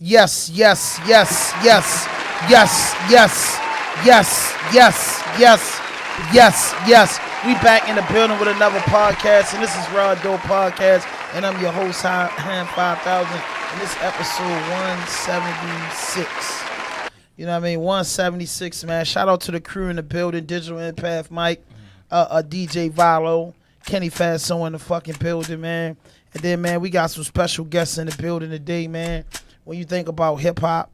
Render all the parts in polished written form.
Yes, yes, yes, yes, yes, yes, yes, yes, yes, yes, yes. We back in the building with another podcast, and this is RawDope Podcast, and I'm your host, Ham 5000, and this is episode 176. You know what I mean? 176, man. Shout out to the crew in the building, Digital Empath Mike, DJ Valo, Kenny Faso in the fucking building, man. And then, man, we got some special guests in the building today, man. When you think about hip-hop,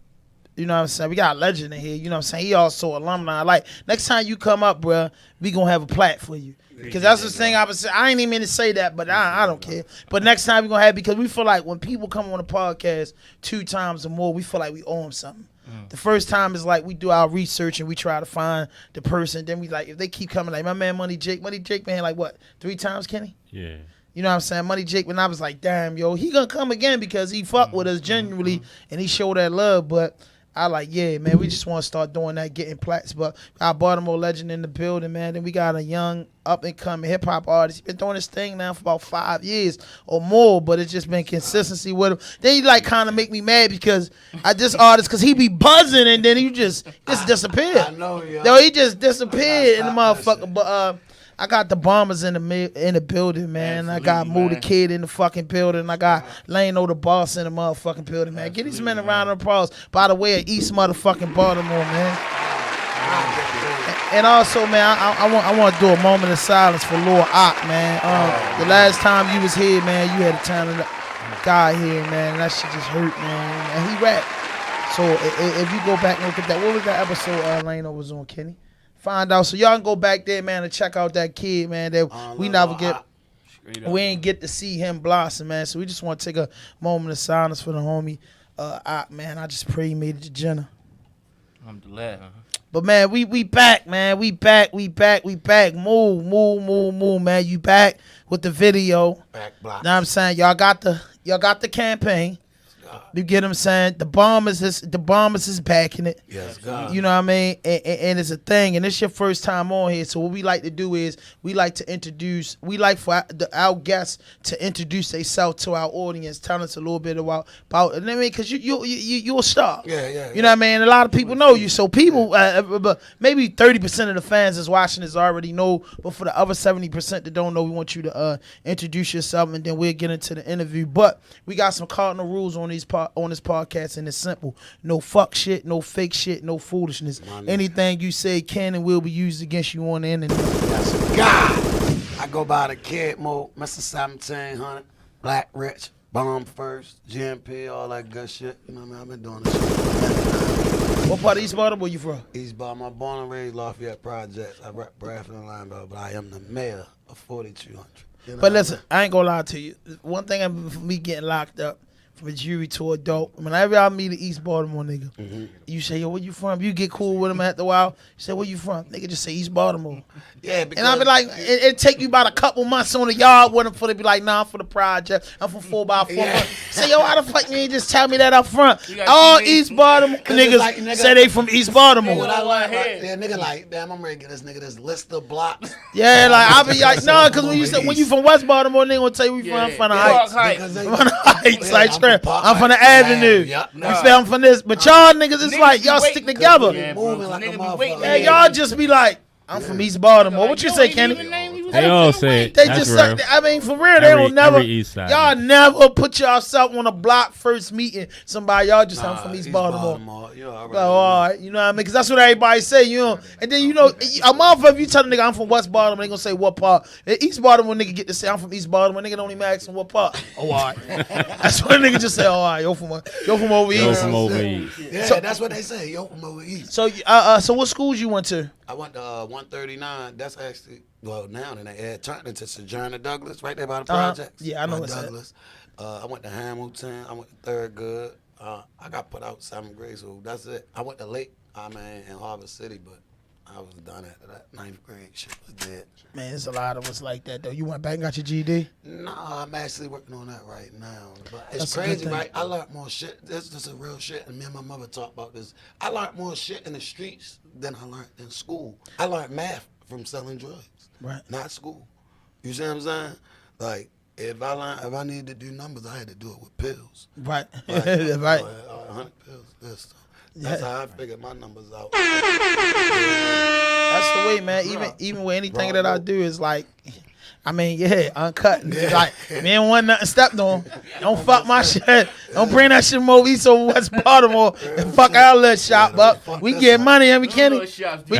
you know what I'm saying? We got a legend in here, you know what I'm saying? He also alumni. Like, next time you come up, bro, we going to have a plaque for you. Because that's the thing I was saying. I ain't even mean to say that, but I don't care. But next time we going to have, because we feel like when people come on the podcast 2 times or more, we feel like we owe them something. The first time is like we do our research and we try to find the person. Then we like, if they keep coming, like my man Money Jake, man, like what, 3 times, Kenny? Yeah. You know what I'm saying? Money Jake, when I was like, damn, yo, he gonna come again because he fucked with us genuinely and he showed that love. But I like, yeah, man, we just want to start doing that, getting plaques. But our Baltimore legend in the building, man. Then we got a young up-and-coming hip-hop artist. He's been doing this thing now for about 5 years or more, but it's just been consistency with him. Then he like kind of make me mad because this artist, because he be buzzing and then he just disappeared. I know, yo. Yo, he just disappeared in the motherfucker. But I got the Bombers in the building, man. Absolutely, I got Moo the Kid in the fucking building. I got Lano the Boss in the motherfucking building, man. Get these men a round of applause. By the way, East motherfucking Baltimore, man. And also, man, I want to do a moment of silence for Lord Ock, man. The last time you was here, man, you had a talented guy here, man. And that shit just hurt, man. And he rapped. So if you go back and look at that, what was that episode Lano was on, Kenny? Find out, so y'all can go back there, man, and check out that kid, man. That we ain't get to see him blossom, man. So we just want to take a moment of silence for the homie, man. I just pray he made it to Jenna. I'm glad. But man, we back, man. We back. Move, man. You back with the video. Back block. Know what I'm saying? Y'all got the campaign. You get what I'm saying? The Bombers is backing it. Yes, God. You know what I mean? And it's a thing. And it's your first time on here. So what we like to do is we like for our guests to introduce themselves to our audience, tell us a little bit about I mean, because you're a star. Yeah. You know what I mean? A lot of people know you. So people, maybe 30% of the fans that's watching this already know. But for the other 70% that don't know, we want you to introduce yourself, and then we'll get into the interview. But we got some cardinal rules on this podcast, and it's simple. No fuck shit, no fake shit, no foolishness. Anything you say can and will be used against you on the internet. That's God. I go by the Kid Mode, Mr. 1700, Black Rich, Bomb First, GMP, all that good shit. You know what I mean? I've been doing this shit. What part of East Baltimore you from? East Baltimore, born and raised Lafayette Projects. I rep Bradford and Limebell, but I am the mayor of 4200. You know but listen, I ain't gonna lie to you. One thing for me getting locked up from a jury to adult, whenever I meet an East Baltimore nigga, you say, yo, where you from? You get cool with him after a while. You say, where you from? Nigga just say East Baltimore. Yeah, and I be like, it take you about a couple months on the yard with him for to be like, nah, I'm for the project. I'm from 4x4 months. Say, yo, how the fuck you ain't just tell me that up front? All East Baltimore niggas like, say they from East Baltimore. Nigga like, damn, I'm ready to get this nigga this list of blocks. Yeah, like, I be like, no, because when you from West Baltimore, they gonna tell you we from the Heights. From the Heights, like, I'm from the Avenue. You say I'm from this, but y'all niggas, it's like y'all stick together. Yeah, y'all just be like, I'm from East Baltimore. What you say, Kenny? They all say it. They just suck. I mean, for real, they don't never. Y'all never put yourself on a block first meeting somebody. Y'all just I'm from East Baltimore. All right, you know what I mean? Because that's what everybody say, you know. And then you know, a motherfucker, if you tell a nigga I'm from West Baltimore, they gonna say what part. East Baltimore nigga get to say I'm from East Baltimore. Nigga don't even ask him what part. Oh, all right. That's what a nigga just say. Oh, all right, yo from over east. Yo from over east. Yeah, so, that's what they say. Yo from over east. So what schools you went to? I went to 139. That's actually, well, now then they had turned into Sojourner Douglas, right there by the projects. Yeah, I know what's Douglas. I went to Hamilton. I went to Thurgood. I got put out 7th grade, so that's it. I went to Lake, in Harvard City, but I was done after that. 9th grade, shit was dead. Man, there's a lot of us like that, though. You went back and got your GED? Nah, I'm actually working on that right now. But it's crazy, right? I learned more shit. This is a real shit, and me and my mother talk about this. I learned more shit in the streets than I learned in school. I learned math from selling drugs, right? Not school. You see what I'm saying? Like, if I needed to do numbers, I had to do it with pills. Right. Like, right. this. That's how I figured my numbers out. That's the way, man. Even with anything that I do is like, I mean, yeah, uncut. Like, man, ain't want nothing stepped on. Don't fuck my shit. Don't bring that shit from over East over West Baltimore and fuck our little shop up. We get money and we can't. We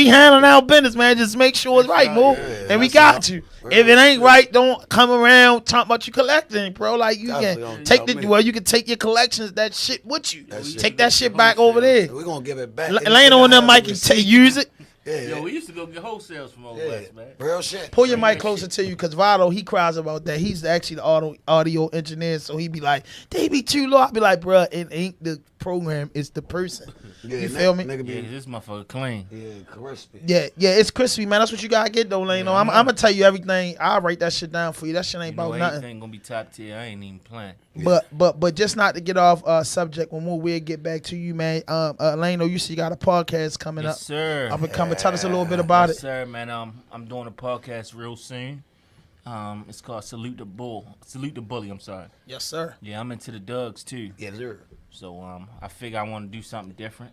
handling our business, man. Just make sure it's right, Mo. And we got you. If it ain't right, don't come around talking about you collecting, bro. Like you can take you can take your collections, that shit with you. Take that shit back over there. We're gonna give it back. Lano on that mic and use it. Yeah. Yo, we used to go get wholesales from over West, man. Real shit. Pull your mic closer to you, because Vado, he cries about that. He's actually the audio engineer, so he be like, they be too low. I be like, bro, it ain't the program, it's the person. You feel me? Yeah, this motherfucker clean. Yeah, crispy. Yeah, it's crispy, man. That's what you gotta get though, Lano. I'm gonna tell you everything. I'll write that shit down for you. That shit ain't about nothing. Anything gonna be top tier. I ain't even playing. But just not to get off subject, when we'll get back to you, man. Lano, you see you got a podcast coming up. Yes, sir. Up and coming. Tell us a little bit about it. Yes, sir, man. I'm doing a podcast real soon. It's called Salute the Bully, I'm sorry. Yes, sir. Yeah, I'm into the Dugs too. Yes, sir. So I figure I want to do something different.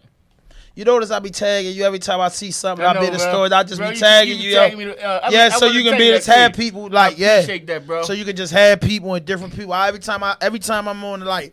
You notice I be tagging you every time I see something. I be in the bro. stories. I just Bro, be tagging you. So you can be able to have people like I appreciate that, bro. So you can just have people and different people. Every time I'm on the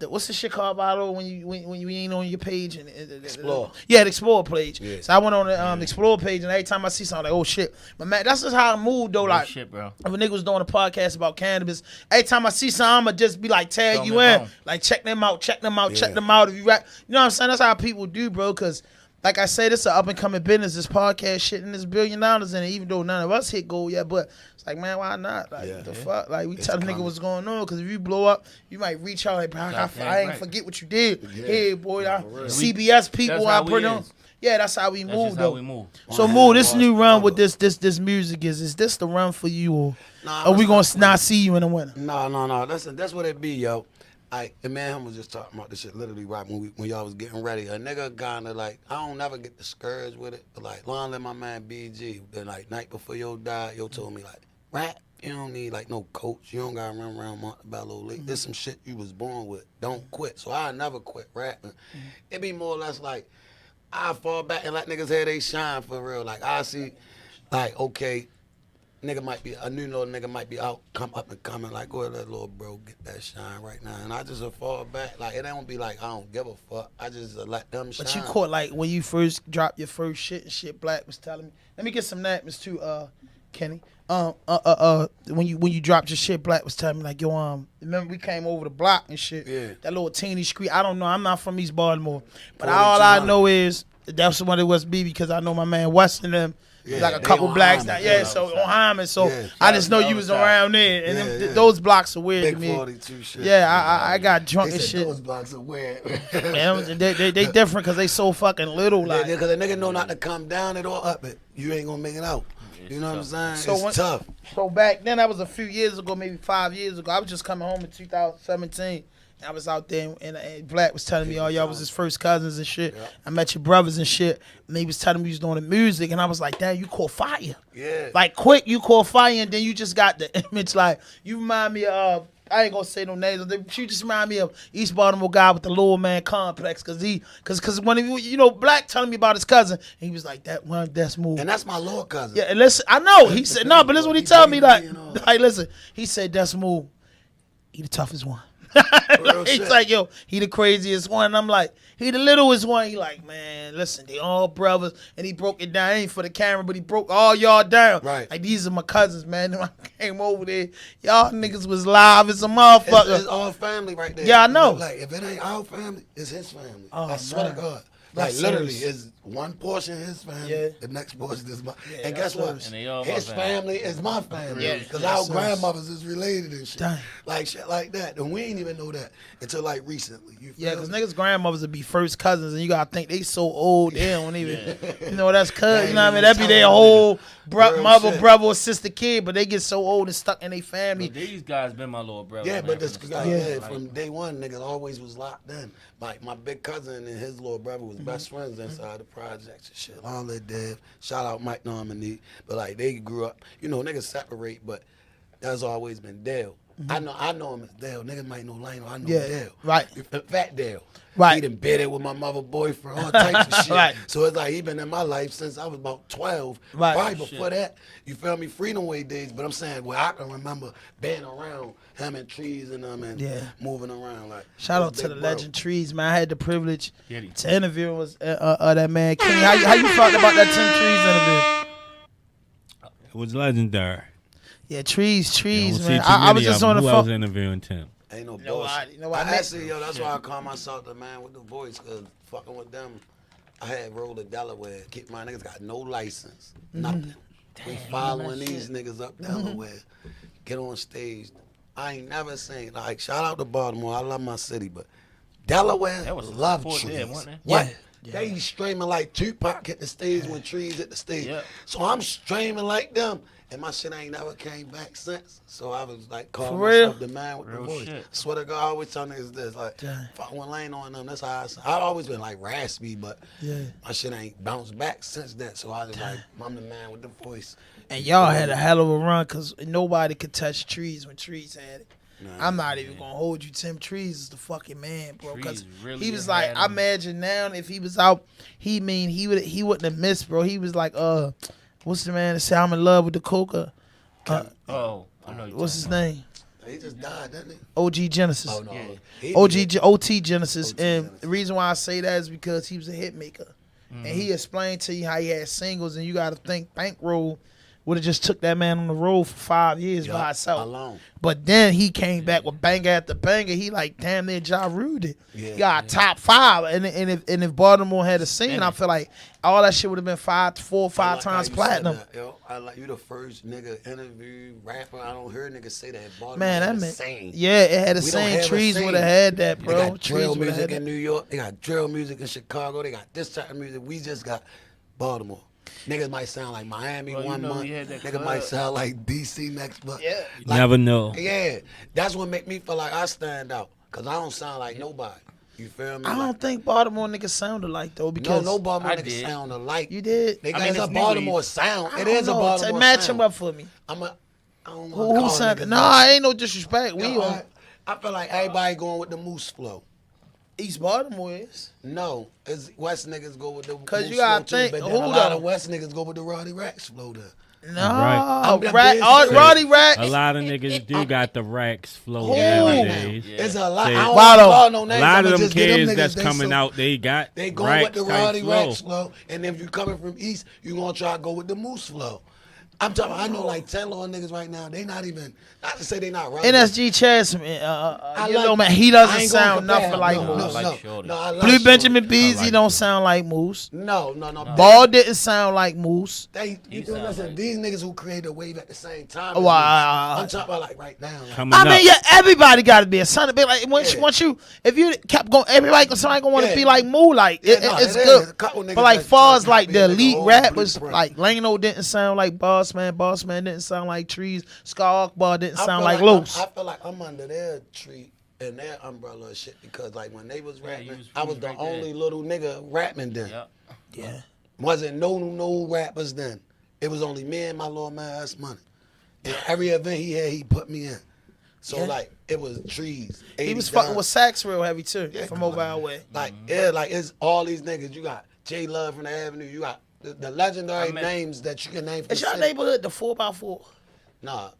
what's the shit called, Vado, when you ain't on your page and Explore. Yeah, the Explore page. Yeah. So I went on the Explore page, and every time I see something, I'm like, oh shit. But man, that's just how I move though. Like, shit, bro. If a nigga was doing a podcast about cannabis, every time I see something, I'ma just be like, tag you in, like check them out. If you rap, you know what I'm saying? That's how people do, bro. Cause like I say, this is an up and coming business. This podcast shit, and there's $1 billion in it. Even though none of us hit gold yet, but it's like, man, why not? Like the fuck? Like we tell the nigga what's going on, because if you blow up, you might reach out like, bro, I ain't forget what you did. Yeah. Hey, boy, CBS people, I put on. Yeah, that's how we move, though. So, Moo, this new run with this music is this the run for you, or are we gonna not see you in the winter? No. That's what it be, yo. And man, him was just talking about this shit literally right when y'all was getting ready. A nigga kinda like, I don't never get discouraged with it, but like, long live my man BG. Then like, night before yo died, yo told me like, rap, you don't need like no coach. You don't gotta run around Montebello Lake. There's some shit you was born with. Don't quit. So I never quit rapping. It be more or less like, I fall back and let niggas have they shine for real. Like I see, like, okay, a new little nigga might be out, come up and coming, like, go ahead, let little bro get that shine right now. And I just fall back. Like, it don't be like, I don't give a fuck. I just let them shine. But you caught, like, when you first dropped your first shit and shit, Black was telling me. Let me get some names too, Kenny. When you dropped your shit, Black was telling me, like, yo, remember we came over the block and shit. Yeah. That little teeny street. I don't know. I'm not from East Baltimore. But all I know is that's what it was be, because I know my man West and them. Yeah, like a couple blacks down, so on Hyman. So I just know you was around there, and those blocks are weird Big to me. 42 shit. Yeah, I got drunk and shit. Those blocks are weird. they different because they so fucking little. Like, because a nigga know not to come down it or up it. You ain't gonna make it out. You know what I'm saying? So it's tough. So back then, that was a few years ago, maybe 5 years ago. I was just coming home in 2017. I was out there, and Black was telling me, oh, y'all was his first cousins and shit. Yeah. I met your brothers and shit. And he was telling me he was doing the music, and I was like, damn, you caught fire. Yeah. Like, quick, you caught fire, and then you just got the image, like, you remind me of, I ain't gonna say no names, you just remind me of East Baltimore guy with the little man complex, cause when Black telling me about his cousin, and he was like, that's Move. And that's my little cousin. Yeah, and listen, I know, he said, no, but listen what he told me, like, listen, he said, that's Move. He the toughest one. He's like, yo, he the craziest one. And I'm like, he the littlest one. He like, man, listen, they all brothers. And he broke it down. It ain't for the camera, but he broke all y'all down. Right. Like, these are my cousins, man. When I came over there, y'all niggas was live as a motherfucker. It's all family right there. Yeah, I know. Like, if it ain't our family, it's his family. Oh, I swear to God. Like, That's literally, serious. it's one portion his family, the next portion is my. Yeah, and guess what? And his family is my family. Because our grandmothers is related and shit. Dang. Like shit like that. And we ain't even know that until like recently. Because niggas' grandmothers would be first cousins, and you gotta think they so old, they don't even, that's cuz, you know what I mean? That be their whole mother, brother, or sister, kid, but they get so old and stuck in their family. But these guys been my little brother. Yeah, man, but this guy, like, from day one, niggas always was locked in. Like, my big cousin and his little brother was best friends inside the projects and shit. Long live Dev. Shout out Mike Dominique. But, like, they grew up, niggas separate, but that's always been Dale. I know him as Dale. Niggas might know Lano. I know Dale. Right. Fat Dale. Right. He done bedded with my mother boyfriend, all types of shit. Right. So it's like he been in my life since I was about 12. Right. Probably before that, you feel me, Freedom Way days. But I'm saying, well, I can remember being around him and Trees and them and moving around. Like, shout out to the legend Trees, man. I had the privilege Yeah. to interview that man King. How you felt about that Tim Trees interview? It was legendary. Yeah, Trees, You don't man. see too I was many just of on them. the Who else phone. interviewing Tim? Ain't no know why- bullshit. you know why I I actually, that's why I call myself the man with the voice, because fucking with them, I had rolled to Delaware. Keep my niggas got no license, nothing. We following these niggas up Delaware. Get on stage. I ain't never seen, like, shout out to Baltimore. I love my city, but Delaware That was love before Trees. then, wasn't it? What? Yeah. They streaming like Tupac at the stage when Trees at the stage. Yeah. So I'm streaming like them. And my shit ain't never came back since. So I was like calling For real? myself the man with Real the voice. shit. Swear to God, I always tell niggas this. Like, Damn. fuck one lane on them. That's how I've always been like raspy, but my shit ain't bounced back since that. So I was like, I'm the man with the voice. And y'all had a hell of a run because nobody could touch Trees when Trees had it. I'm not even gonna hold you. Tim Trees is the fucking man, bro. Because Trees really he was had like, him. I imagine now if he was out, he wouldn't have missed, bro. He was like, what's the man that said I'm in love with the coca? I know you. What's his name? He just died, didn't he? OG Genesis. Oh, no. OT Genesis. OT And Genesis. the reason why I say that is because he was a hit maker. And he explained to you how he had singles, and you got to think Bankroll would have just took that man on the road for 5 years by himself. Alone. But then he came back with banger after banger. He like damn near Ja Ruled it. Yeah. He got top 5. And if Baltimore had a scene, I feel like all that shit would have been 4 or 5 I like times how you platinum. said that, yo. I like you the first nigga interview rapper. I don't hear niggas say that. Baltimore Man, had that a man. scene. Yeah, it had the We don't same. have a Trees scene. would have had that, They bro. got Trees drill would have music had in that. New York. They got drill music in Chicago. They got this type of music. We just got Baltimore. Niggas might sound like Miami Well, you one know month. we had that Nigga club. might sound like DC next month. Yeah. You never know. Yeah. That's what make me feel like I stand out. Because I don't sound like nobody. You feel me? I don't think Baltimore niggas sounded like though No, because no Baltimore I niggas did. sound alike. you did. Nigga, I mean, it's a it's Baltimore niggas. sound. I It don't is a know. Baltimore Match sound. him up for me. I don't Who want to sound? niggas Nah, that. ain't no disrespect. We Yo, on I feel like everybody going with the Moose flow. East Baltimore is. No, it's West niggas go with the 'Cause Moose you gotta flow think, too, but who then a lot though? of West niggas go with the Roddy Racks flow there. No, Right. Roddy Rack. A lot of niggas do got the racks flow Who? nowadays. Yeah. It's a lot. Say- I don't Why though? call no A names. lot I'ma of them just get them kids niggas, that's they coming so- out, they got They going with racks the type Roddy flow. Racks flow, and if you coming from East, you gonna try to go with the Moose flow. I'm talking. I know like 10 little niggas right now. They not even. Not to say they not relevant. NSG Chaz, I you like- know, man, he I doesn't ain't gonna sound compare nothing him. like no, Moose. no, like no, Shorty. no, I like Blue Shorty. Benjamin Bees, like he don't Shorty. sound like Moose. No. Ball didn't sound like Moose. Listen, these niggas who create a wave at the same time. Wow. I'm talking about like right now. Like, Coming I up. mean, yeah, everybody got to be a son of a bitch. Like once Yeah. if you kept going, somebody gonna want to Yeah. be like Moo. Like Yeah, it's it is. good. A couple niggas But like that far as try to like be the a nigga elite whole rappers, blueprint. like Lano didn't sound like Boss Man didn't sound like Trees. Scar Akbar didn't I sound feel like Loose. I feel like I'm under their tree and their umbrella and shit because like when they was rapping, you was I was the right only there. little nigga rapping then. Yep. Yeah. Wasn't no rappers then. It was only me and my little man Ass Money. And every event he had, he put me in. So Yeah. like it was Trees. He 80 was fucking Don. with Sax real heavy too Yeah, from come over on, our man. way. Like like it's all these niggas. You got J Love from the Avenue. You got the legendary I mean- names that you can name. For It's your city. neighborhood, the 4x4. Nah,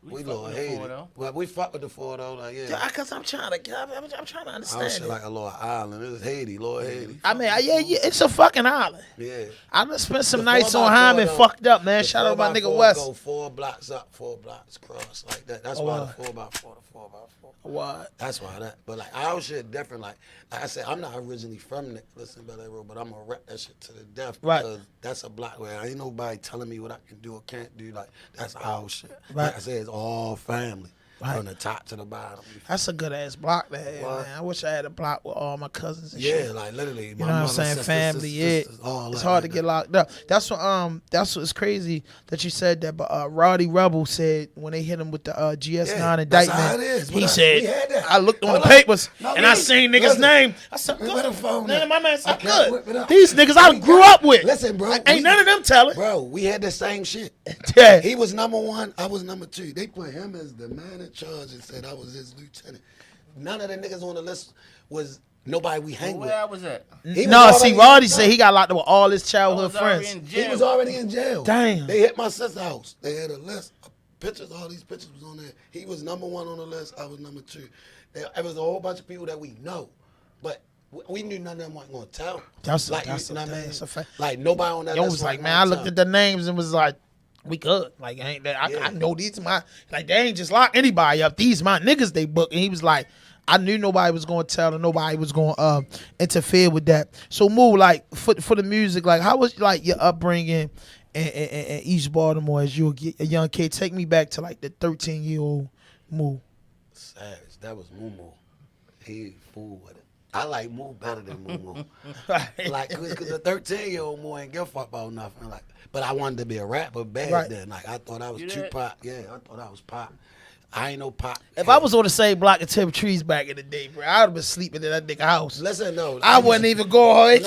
we fuck little with the hated. four, though. But we fuck with the 4 though. Like, yeah. Yeah, cause I'm trying to Our understand shit it. like a little island. It was Haiti, Lord Haiti. I mean, yeah, it's a fucking island. Yeah. I done spent some The nights 4x4 on Hyman though, fucked up, man. the Shout out my 4x4 nigga West. Go 4 blocks up, 4 blocks cross like that. That's Oh, why wow. the 4x4, the 4x4. What? That's why that. But like our shit different. Like I said, I'm not originally from Nicholas and Bel Air Road, but I'm gonna rep that shit to the death Right. because that's a block where ain't nobody telling me what I can do or can't do. Like that's our shit. Right. Like I said, it's all family Right. from the top to the bottom. That's a good ass block to have, What? man. I wish I had a block with all my cousins and Yeah, shit. like literally. You know what I'm saying? Family, all it's that hard to like get that. locked up. That's what's crazy that you said that. But Roddy Rebel said when they hit him with the GS9 Yeah, indictment, that's how it is. he We had said, that. "I looked on Hold the on. papers No, and I listen, seen niggas' listen. name. I said, Where the phone man, at? my man I said, can't whip it good. up. These niggas I grew up with. Listen, bro. Ain't none of them telling. Bro, we had the same shit. Yeah. He was number 1. I was number 2. They put him as the manager. charge and said I was his lieutenant. None of the niggas on the list was nobody we hang with. Where I was at? Roddy said he got locked up with all his childhood friends. He was already in jail. Damn. They hit my sister's house. They had a list of pictures. All these pictures was on there. He was number 1 on the list. I was number 2. There was a whole bunch of people that we know, but we knew none of them weren't gonna tell. That's a fact. Like nobody on that list was like, man, I looked at the names and was like, we good. Like, ain't that? I know these my, like, they ain't just lock anybody up. These my niggas they book. And he was like, I knew nobody was gonna tell and nobody was gonna interfere with that. So Moo, like for the music, like how was like your upbringing in East Baltimore as you a young kid? Take me back to like the 13-year-old Moo. Savage. That was Moo Moo. He fool with it. I like Moo better than Moo Moo. Like, cause a 13-year-old Moo ain't give a fuck about nothing. Like, but I wanted to be a rapper bad then. Like, I thought I was Tupac. Yeah, I thought I was Pop. I ain't no Pop. If I was on the same block of Tim Trees back in the day, bro, I would have been sleeping in that nigga house. Listen, no. I wouldn't even go ahead.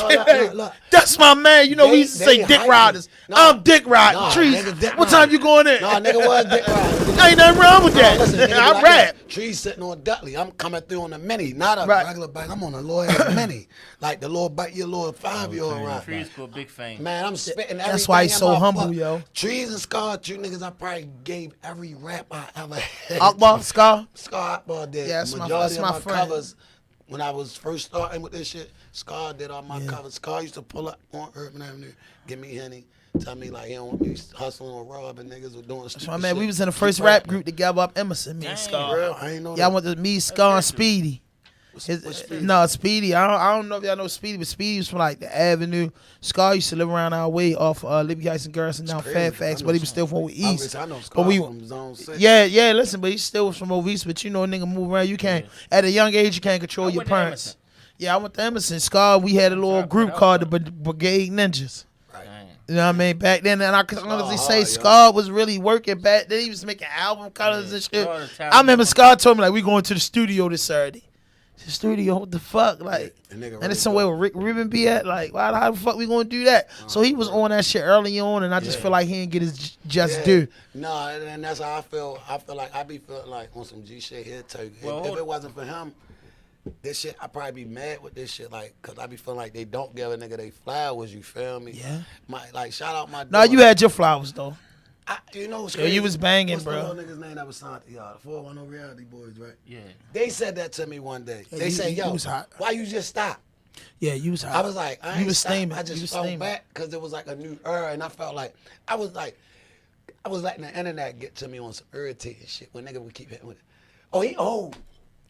No. That's my man. You know, we used to say Dick Riders. I'm Dick Riding. Trees. What time you going in? No, nigga was Dick Riding. Ain't nothing wrong with that. Listen, I rap. Trees sitting on Dudley. I'm coming through on the Mini, not a regular bike. I'm on a little Mini. Like the little bike, your little 5-year-old ride. Trees for a big fan. Man, I'm spitting everything. That's why he's so humble, fuck. yo. Trees and Scar, 2 niggas I probably gave every rap I ever had. Akbar, Scar? Scar Akbar did. Yeah, Majority that's my of my friend. covers, when I was first starting with this shit, Scar did all my covers. Scar used to pull up on Urban Avenue, give me Henny, tell me like he don't want me hustling or robbing niggas or doing stupid My man, shit. we was in the first rap group together up Emerson, me and Scar. Real? I ain't know Yeah, I that. went to me, Scar, and Speedy. What's Speedy? No, Speedy. I don't know if y'all know Speedy, but Speedy was from like the Avenue. Scar used to live around our way off Libby Heights and Garrison down Fairfax, but he was still from East. I know Scar from Zone 6. Yeah, listen, but he still was from over East. But you know, a nigga move around. You can't at a young age. You can't control your parents. Yeah, I went to Emerson. Scar, we had a little group called the Brigade Ninjas. You know what I mean? Back then, and I can honestly say Scar was really working back then. He was making album covers and shit. I remember Scar told me, like, we going to the studio this Saturday. The studio, what the fuck? Like, and it's somewhere where Rick Rubin be at. Like, how the fuck we gonna do that? So he was on that shit early on, and I just feel like he didn't get his just due. No, and that's how I feel. I feel like I be feeling like on some G shit here too. If it wasn't for him, this shit, I'd probably be mad with this shit, like, cause I be feeling like they don't give a nigga they flowers. You feel me? Yeah. Like, shout out my. No, you had your flowers though. You know, yo, you was banging, what's bro. What's the little nigga's name that was signed to y'all? The 410 Reality Boys, right? Yeah. They said that to me one day. They said, you yo, was hot. why you just stop? Yeah, you was hot. I was like, I ain't stop. I just felt steaming. back because it was like a new era, and I felt like I was letting the internet get to me on some irritating shit when nigga would keep hitting with it. Oh, he old.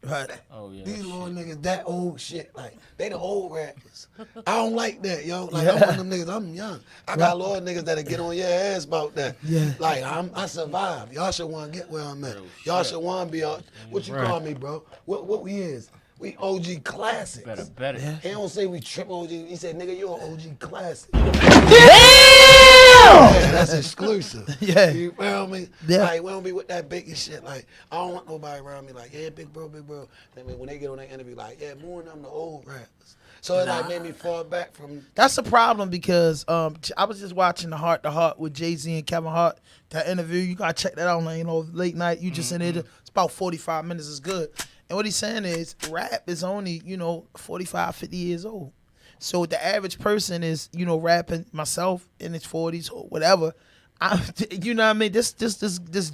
Right. Oh yeah. These little niggas that old shit. Like, they the old rappers. I don't like that, yo. Like, I'm one of them niggas, I'm young. I got little niggas that'll get on your ass about that. Yeah. Like, I survived. Y'all should want to get where I'm at. Y'all should want to be out. What you call me, bro? What we is? We OG classics. Better. Yeah. He don't say we triple OG. He said, nigga, you an OG classic. Damn! That's exclusive. Yeah. You feel me? Yeah. Like, we don't be with that biggie shit. Like, I don't want nobody around me like, yeah, big bro. I mean, when they get on that interview, like, yeah, more than them the old rappers. So it like made me fall back from. That's a problem because I was just watching the Heart to Heart with Jay-Z and Kevin Hart. That interview, you gotta check that out. Like, you know, late night. You just in it. It's about 45 minutes. It's good. And what he's saying is, rap is only 45, 50 years old. So the average person is rapping, myself in his 40s or whatever. You know what I mean? This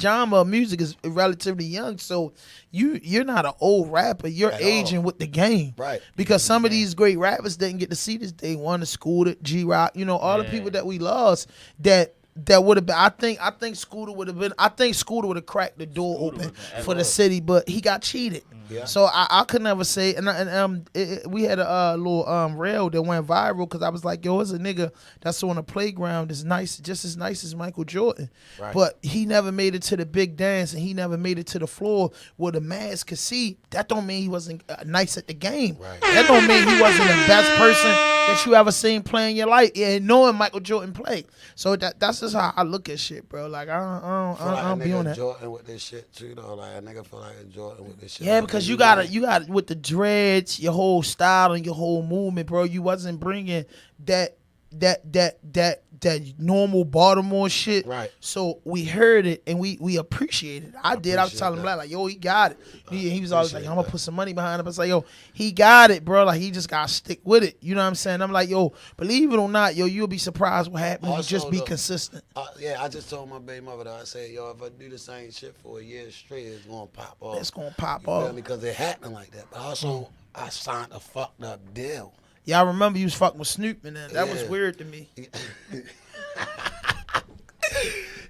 genre of music is relatively young, so you're not an old rapper. You're aging with the game, right? Because some of these great rappers didn't get to see this day one. Scooter, G-Rock, all the people that we lost that would have been. I think Scooter would have been. I think Scooter would have cracked the door open for the city, but he got cheated. Yeah. So I could never say. And we had a little rail that went viral because I was like, yo, it's a nigga that's on the playground is nice, just as nice as Michael Jordan, right. But he never made it to the big dance and he never made it to the floor where the mass could see. That don't mean he wasn't nice at the game. Right. That don't mean he wasn't the best person that you ever seen playing your life. Yeah, knowing Michael Jordan play. So that's just how I look at shit, bro. Like I don't be on that. Jordan with this shit too, though. Like a nigga feel like a Jordan with this shit. Yeah, because you got with the dreads, your whole style and your whole movement, bro. You wasn't bringing that that normal Baltimore shit. Right. So we heard it and we appreciated it. I did. I was telling him like, yo, he got it. He was always like, yo, I'm gonna put some money behind him. I was like, yo, he got it, bro. Like he just gotta stick with it. You know what I'm saying? I'm like, yo, believe it or not, yo, you'll be surprised what happens. You just be consistent. I just told my baby mother that I said, yo, if I do the same shit for a year straight, it's gonna pop off. It's gonna pop You feel off me? Because it happened like that. But also, I signed a fucked up deal. Yeah, I remember you was fucking with Snoop and that was Yeah. weird to me.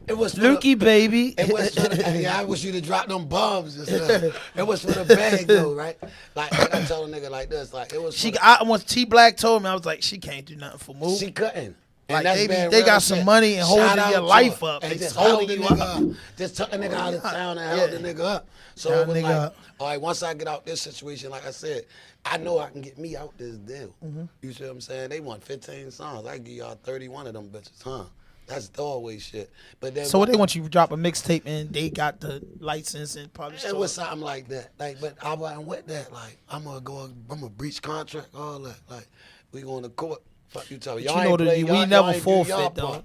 It was Lukey, baby. It was for the, yeah, I wish you to drop them bombs and stuff. It was for the bag though, right? Like I told a nigga like this, like it was. Once T Black told me, I was like, she can't do nothing for Mook. She couldn't. Like And they got some money and holding your life up. And They just holding holding you the up. nigga up. Just took the nigga out of town and held the nigga up. So it was nigga like, up. all right, once I get out this situation, like I said, I know I can get me out this deal. You see what I'm saying? They want 15 songs. I give y'all 31 of them bitches, huh? That's always shit. But then So what they want you to drop a mixtape and they got the license and publish it was something like that. Like, but I wasn't with that. Like, I'm gonna breach contract, all that. Like, we going to court. Fuck you, tell me. But you know that we never forfeit though.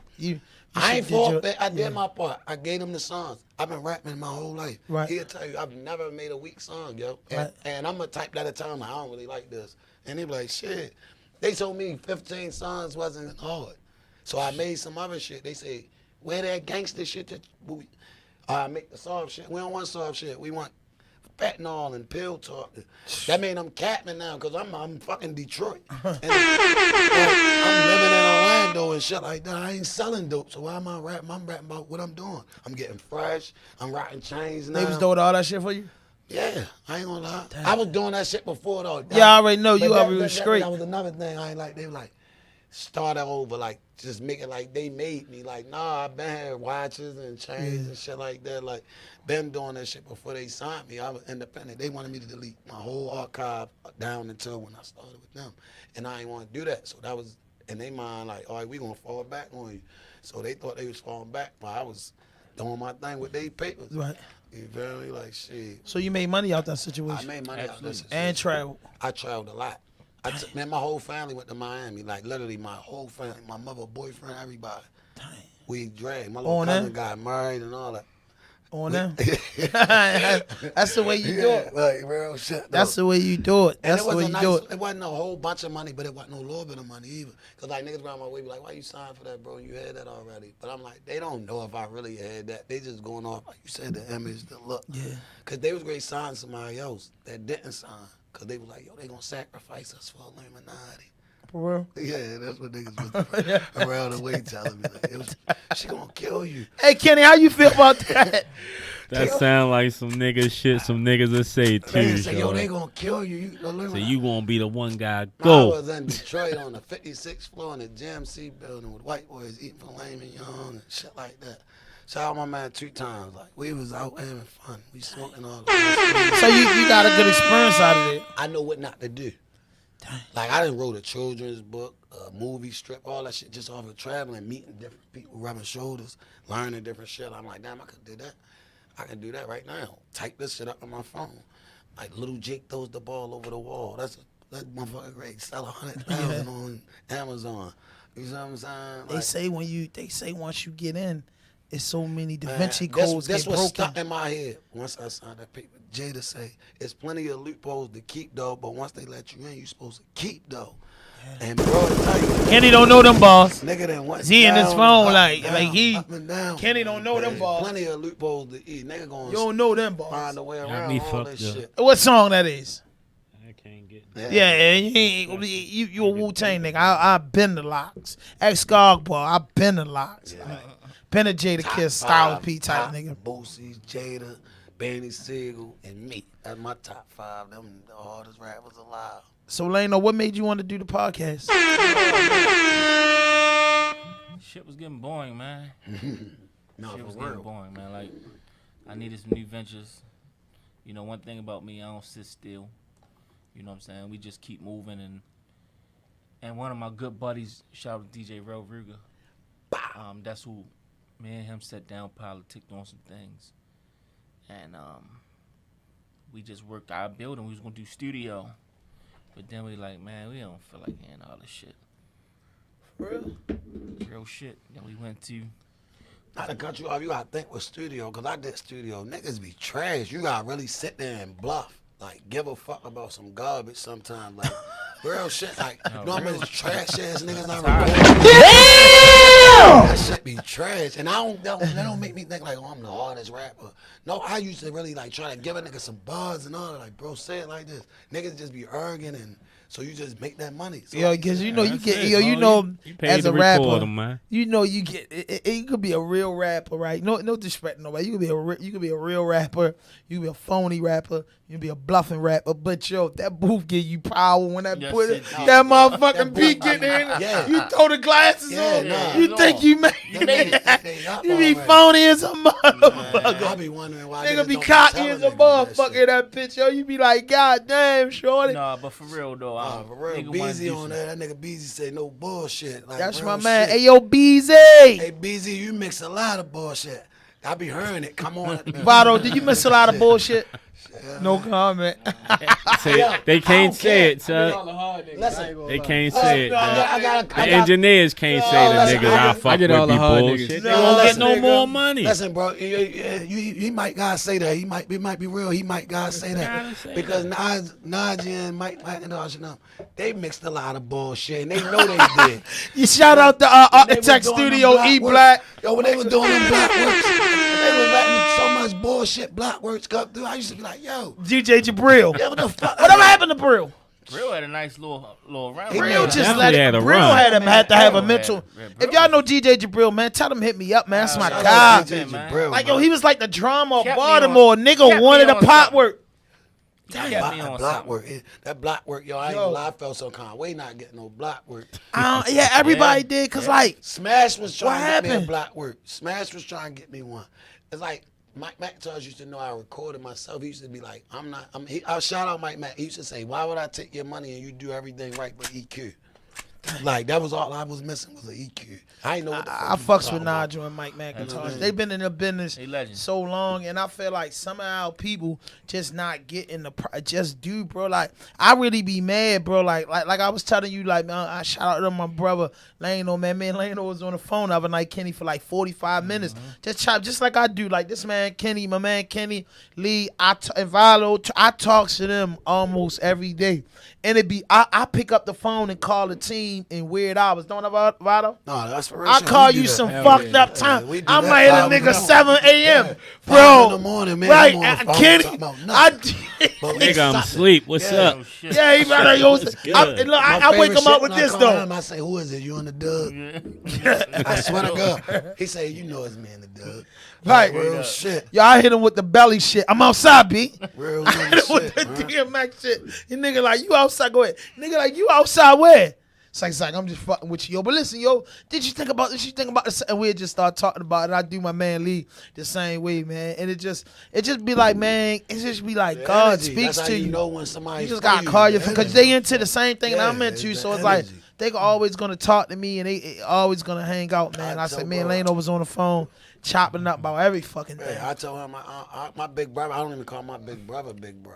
I ain't should did your- forfeit. I did my part. I gave him the songs. I've been rapping my whole life. Right. He'll tell you, I've never made a weak song, yo. And I'm a type that at time, I don't really like this. And they be like, shit. They told me 15 songs wasn't hard. So I made some other shit. They say, where that gangster shit that we make the soft shit. We don't want soft shit. We want fentanyl and pill talk. That mean I'm capping now because I'm fucking Detroit. And I'm living in Orlando and shit like that. I ain't selling dope, so why am I rapping? I'm rapping about what I'm doing. I'm getting fresh. I'm rocking chains now. They was doing all that shit for you? Yeah, I ain't gonna lie. I was doing that shit before though. Yeah, I already know you But already was straight. That was another thing I ain't like. They were like, start over, like just make it like they made me. Like, nah, I been had watches and chains and shit like that. Like, been doing that shit before they signed me. I was independent. They wanted me to delete my whole archive down until when I started with them, and I ain't want to do that. So that was in their mind like, all right, we gonna fall back on you. So they thought they was falling back, but I was doing my thing with their papers. Right. You feel me? Like shit. So you made money out that I situation made money out of this. and traveled. I traveled a lot. Man, my whole family went to Miami. Like literally, my whole family, my mother, boyfriend, everybody. We dragged. My little On cousin them? got married and all that. On them. That's the way you do it. Like real shit. That's the way you do it. And That's the way you do it. It wasn't a whole bunch of money, but it wasn't no little bit of money either. Cause like niggas around my way be like, "Why you signed for that, bro? You had that already." But I'm like, they don't know if I really had that. They just going off like you said, the image, the look. Yeah. Cause they was great signing somebody else that didn't sign. Cause they was like, "Yo, they gonna sacrifice us for Illuminati." For real? Yeah, that's what niggas was around the way telling me. Like, she gonna kill you. Hey Kenny, how you feel about that? That sound like some nigga shit some niggas will say too. They say, yo, shorty. they gonna kill you. So you won't be the one guy. I Go. was in Detroit on the 56th floor in the GMC building with white boys eating filet mignon and shit like that. Shout out my man 2 times. Like, we was out having fun. We smoking all the time. So you got a good experience out of it. I know what not to do. Like, I done wrote a children's book, a movie strip, all that shit just off of traveling, meeting different people, rubbing shoulders, learning different shit. I'm like, damn, I could do that. I can do that right now. Type this shit up on my phone. Like, little Jake throws the ball over the wall. That's motherfucker great. Sell 100,000 on Amazon. You know what I'm saying? Like, They say once you get in, it's so many Da Vinci codes this get was broken. stuck in my head once I signed that paper. Jada say, it's plenty of loopholes to keep though, but once they let you in, you supposed to keep though. Yeah. And bro, I tell you, Kenny don't know them balls. nigga done went He in his down, phone up, like down, he. up and down. Kenny don't know them There's balls. plenty of loopholes to eat. Nigga gonna You don't know them balls. find a way Got around me all fucked this up. shit. What song that is? I can't get. Yeah, you a Wu-Tang nigga. I been the locks. Ex-Skog I been the locks. Been a Jada Kiss, Style P type nigga. Boosie, Jada, Benny Siegel, and me. That's my top 5. Them the hardest rappers alive. So Lano, what made you want to do the podcast? Shit was getting boring, man. No, Shit was for getting real. boring, man. Like, I needed some new ventures. You know, one thing about me, I don't sit still. You know what I'm saying? We just keep moving. And one of my good buddies, shout out to DJ RawDope. That's who me and him sat down, politicked on some things. And we just worked our building. We was going to do studio. But then we like, man, we don't feel like hearing all this shit. Real shit. Then we went to. Not to cut you off, you gotta think with studio, cause I did studio. Niggas be trash. You gotta really sit there and bluff. Like, give a fuck about some garbage sometimes. Like, real shit. Like, you know how many trash ass niggas I record? That shit be trash. And that don't make me think like, oh, I'm the hardest rapper. No, I used to really like try to give a nigga some bars and all that. Like, bro, say it like this. Niggas just be arrogant and so you just make that money. So Yo, because you know you get you paid as to a rapper, record 'em, man. you know you get you could be a real rapper, right? No disrespect to nobody. You could be a real rapper. You could be a phony rapper. You could be a bluffing rapper. But yo, that booth give you power when that Yes, put it that does. motherfucking That beat booth get in. yeah. You throw the glasses Yeah, on. nah. You think you made They up You be already. phony as a motherfucker. I be wondering why Nigga niggas be don't cocky telling as a niggas that motherfucker shit. in that bitch, yo. You be like, God damn, shorty. Nah, but for real though, For real, nigga wanna Beezy do on some- that. That nigga Beezy say no bullshit. Like, That's real my man. shit. Hey, yo, BZ. Hey, Beezy, you mix a lot of bullshit. I be hearing it. Come on. Vado, did you miss a lot of bullshit? No comment. They can't say it, All son. the hard niggas. Listen. I ain't gonna They lie. can't say it. I man. got The engineers can't say the listen, niggas I fuck I get with all the be hard bullshit. niggas. They No, won't get listen, no nigga. more money. Listen, bro, he might gotta say that. It might be real. He might gotta say Gotta that say because Najee and Mike and they mixed a lot of bullshit, and they know they did. You shout out the When they was Architect doing Studio, them E work- Black. Yo, when they was doing them block works, they was letting so much bullshit block works come through. I used to be like, yo, DJ Jabril. yeah, what the fuck? Whatever happened to Brill? Real had a nice little round. He Brill made just definitely let it. had a Brill run. had to have a Brill mental. had- If y'all know DJ Jabril, man, tell him hit me up, man. That's my Shout guy. out to DJ man. Jabril, Like yo, he was like the drama of Kept me Baltimore. on- Nigga kept wanted me the on pot something. work. Kept me on Block something. work, that block work, yo, I ain't Yo. gonna lie, I felt some kind of way not getting no block work. Yeah, everybody did, cause like Smash was trying What to get me a happened? block work. Smash was trying to get me one. It's like Mike McIntosh used to know I recorded myself. He used to be like, I'll shout out Mike Mac. He used to say, why would I take your money and you do everything right but EQ? Like, that was all I was missing was an EQ. I ain't know what the fuck I you fucks talking with about. Nigel and Mike McIntosh. legend. They've been in the business They legends. so long, and I feel like somehow people just not getting just do, bro. Like I really be mad, bro. Like I was telling you, like man, I shout out to my brother Lano, man. Me and Lano was on the phone the other night, Kenny, for like 45 minutes, just like I do. Like this man Kenny, my man Kenny Lee, and Valo, I talk to them almost every day, and it be I pick up the phone and call the team in weird hours. Don't I, Valo? No, that's for real. I shit. call We do you that. some Hell fucked yeah. up time. we do I that might hit a 5 in the nigga morning. 7 a.m. 5 Bro, in the morning, man. right? I'm on the phone Kenny, talking about I nothing. But we Nigga, I'm something. asleep. What's Yeah. up? Oh, shit. yeah, he better go. good. Look, My I wake favorite him up shit with when I this call though. him, I say, who is it? You on the dub? I swear to God. He say, you know it's me in the dub. Right. Real shit. Yo, I hit him with the belly shit. I'm outside, B. Real I hit him with shit. the man. DMX shit. You nigga like, you outside, go ahead. Nigga like, you outside where? It's like, I'm just fucking with you, yo. But listen, yo, did you think about this? You think about this? And we just start talking about it. I do my man Lee the same way, man. And it just be like, man, it just be like, The God energy. speaks That's how to you you. know when somebody You just for gotta call you the because energy. they into the same thing that I'm Yeah, into. it's So the it's like energy. they always gonna talk to me and they always gonna hang out, man. I I said, tell me and bro, Lano was on the phone chopping up about every fucking thing. Hey, I told him my big brother. I don't even call my big brother big bro.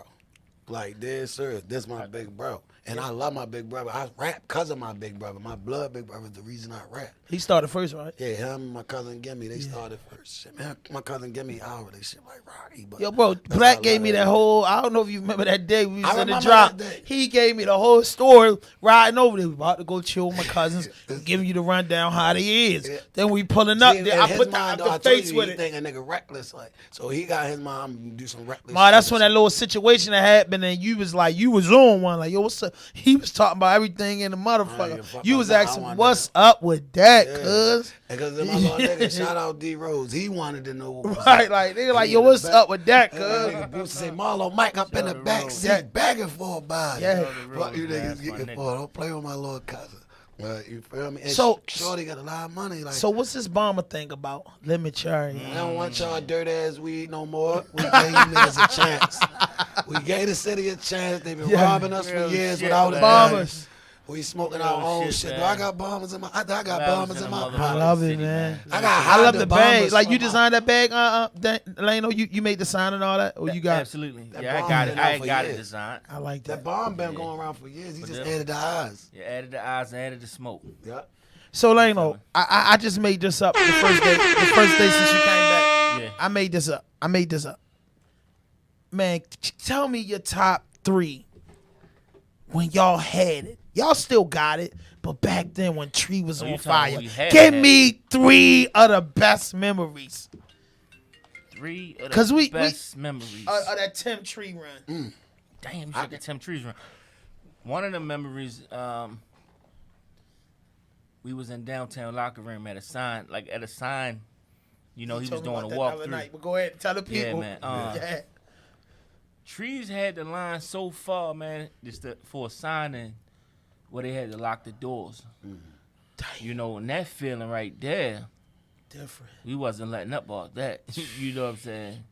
Like dead serious. This my big bro, and I love my big brother. I rap because of my big brother. My blood big brother is the reason I rap. He started first, right? Yeah, him and my cousin Gimme, they started first. Shit, man, my cousin Gimme, all they shit like Rocky. But Yo, bro, that's Black how I gave love me that whole. I don't know if you remember that day we was I in the remember drop. that day. He gave me the whole story riding over there. We about to go chill with my cousins, giving you the rundown how they is. Yeah. Then we pulling up See, there. in I his put mind, the though, I told face you, with he it. think a nigga reckless, like so. He got his mom do some reckless. Ma, that's shit. when that little situation that happened, and you was like, you was on one, like, yo, what's up? He was talking about everything in the I motherfucker. ain't give a fuck You about was that. I asking, wanted what's that. up with that, Yeah. cuz? Because my little nigga, shout out D Rose, he wanted to know what was Right, up. like, they like, He yo, in the what's back. up with that, That cuz? nigga Boots say, Marlo Mike up in the back seat begging for a body. Yeah. Fuck you That's niggas my getting nigga. for. Don't play with my little cousin. Right, you feel me? And So- Shorty got a lot of money. Like, So what's this bomber thing about? Let me try. I don't want y'all dirt ass weed no more. We gave you niggas a chance. We gave the city a chance. They've been Yeah. robbing us for Real years shit, without a man. Bombers. We smoking Real our own shit, shit. man. Do I got bombers in my? I got Bombers bombers in in the my motherfucking I pocket. love it, city, man. I got I love the the bag. bombers Like from you my- designed that bag, Lano. You made the sign and all that, or you got? Absolutely. That Yeah, I bomb got been it. out I for got it years. designed. I like That that. bomb been going around for years. He But just them- added the eyes. Yeah, added the eyes and added the smoke. Yep. So Lano, I just made this up the first day since you came back. Yeah. I made this up. Man, tell me your top 3 when y'all had it. Y'all still got it, but back then when Tree was on fire. Give me 3 of the best memories. 3 of the best memories. Of that Tim Tree run. Damn, you said that Tim Trees run. One of the memories, we was in downtown locker room at a sign, you know, he was doing a walkthrough. But go ahead and tell the people. Yeah, man. Trees had the line so far, man, for a signing where they had to lock the doors. You know, and that feeling right there, different. We wasn't letting up about that. You know what I'm saying?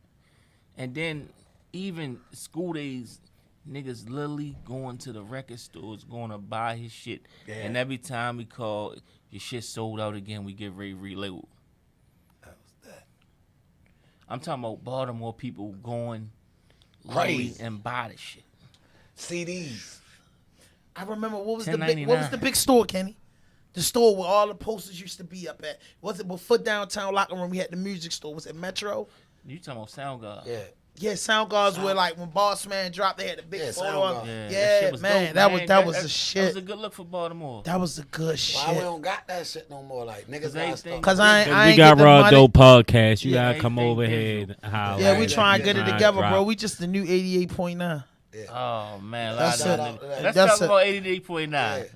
And then even school days, niggas literally going to the record stores, going to buy his shit. Yeah. And every time we call, your shit sold out again, we get ready to relabel. That was that. I'm talking about Baltimore people going crazy and buy the shit. CDs. I remember what was the big store, Kenny? The store where all the posters used to be up at. Was it before downtown locker room? We had the music store. Was it Metro? You talking about Soundgarden? Yeah. Yeah, Soundgarden's where like when Boss Man dropped, they had the big photo on. Yeah, man, dope, that was the shit. That was a good look for Baltimore. That was the good shit. Why we don't got that shit no more? Like niggas got stuff. Cause I we ain't got RawDope Podcast. You gotta come over here. Yeah, we try and get it together, bro. We just the new 88.9. Yeah. Oh man, let's talk about 88.9.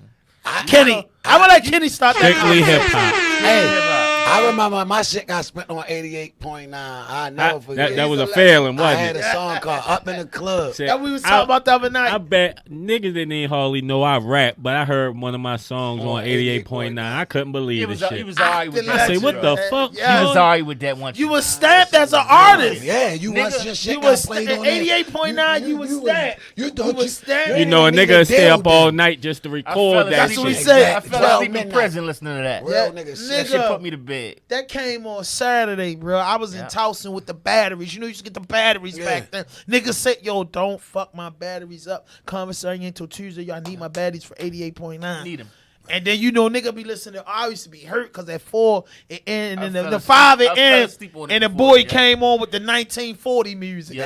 Kenny, I would let Kenny start that. Strictly hip hop. Hey. I remember my shit got spent on 88.9. I never forget. That was a failing, wasn't it? I had a song called Up in the Club. That we was talking about the other night. I bet niggas didn't hardly know I rap, but I heard one of my songs on 88.9. I couldn't believe it. He was alright with that. I say, what the fuck? He was alright with that one. You was stamped as an artist. Yeah, you was your shit you was played on 88.9. You was stamped. You was stamped. You know, a nigga stay up all night just to record that That's shit. what we said. I fell asleep in prison listening to that. Real nigga shit. That shit put me to bed. That came on Saturday, bro. I was in Towson with the batteries. You know, you used to get the batteries back then. Niggas said, yo, don't fuck my batteries up. Conversation until Tuesday. Y'all need my batteries for 88.9. Need them. And then, you know, nigga be listening. I used to be hurt because at 4 it ended, and then the 5 it ended, and the boy came on with the 1940 music.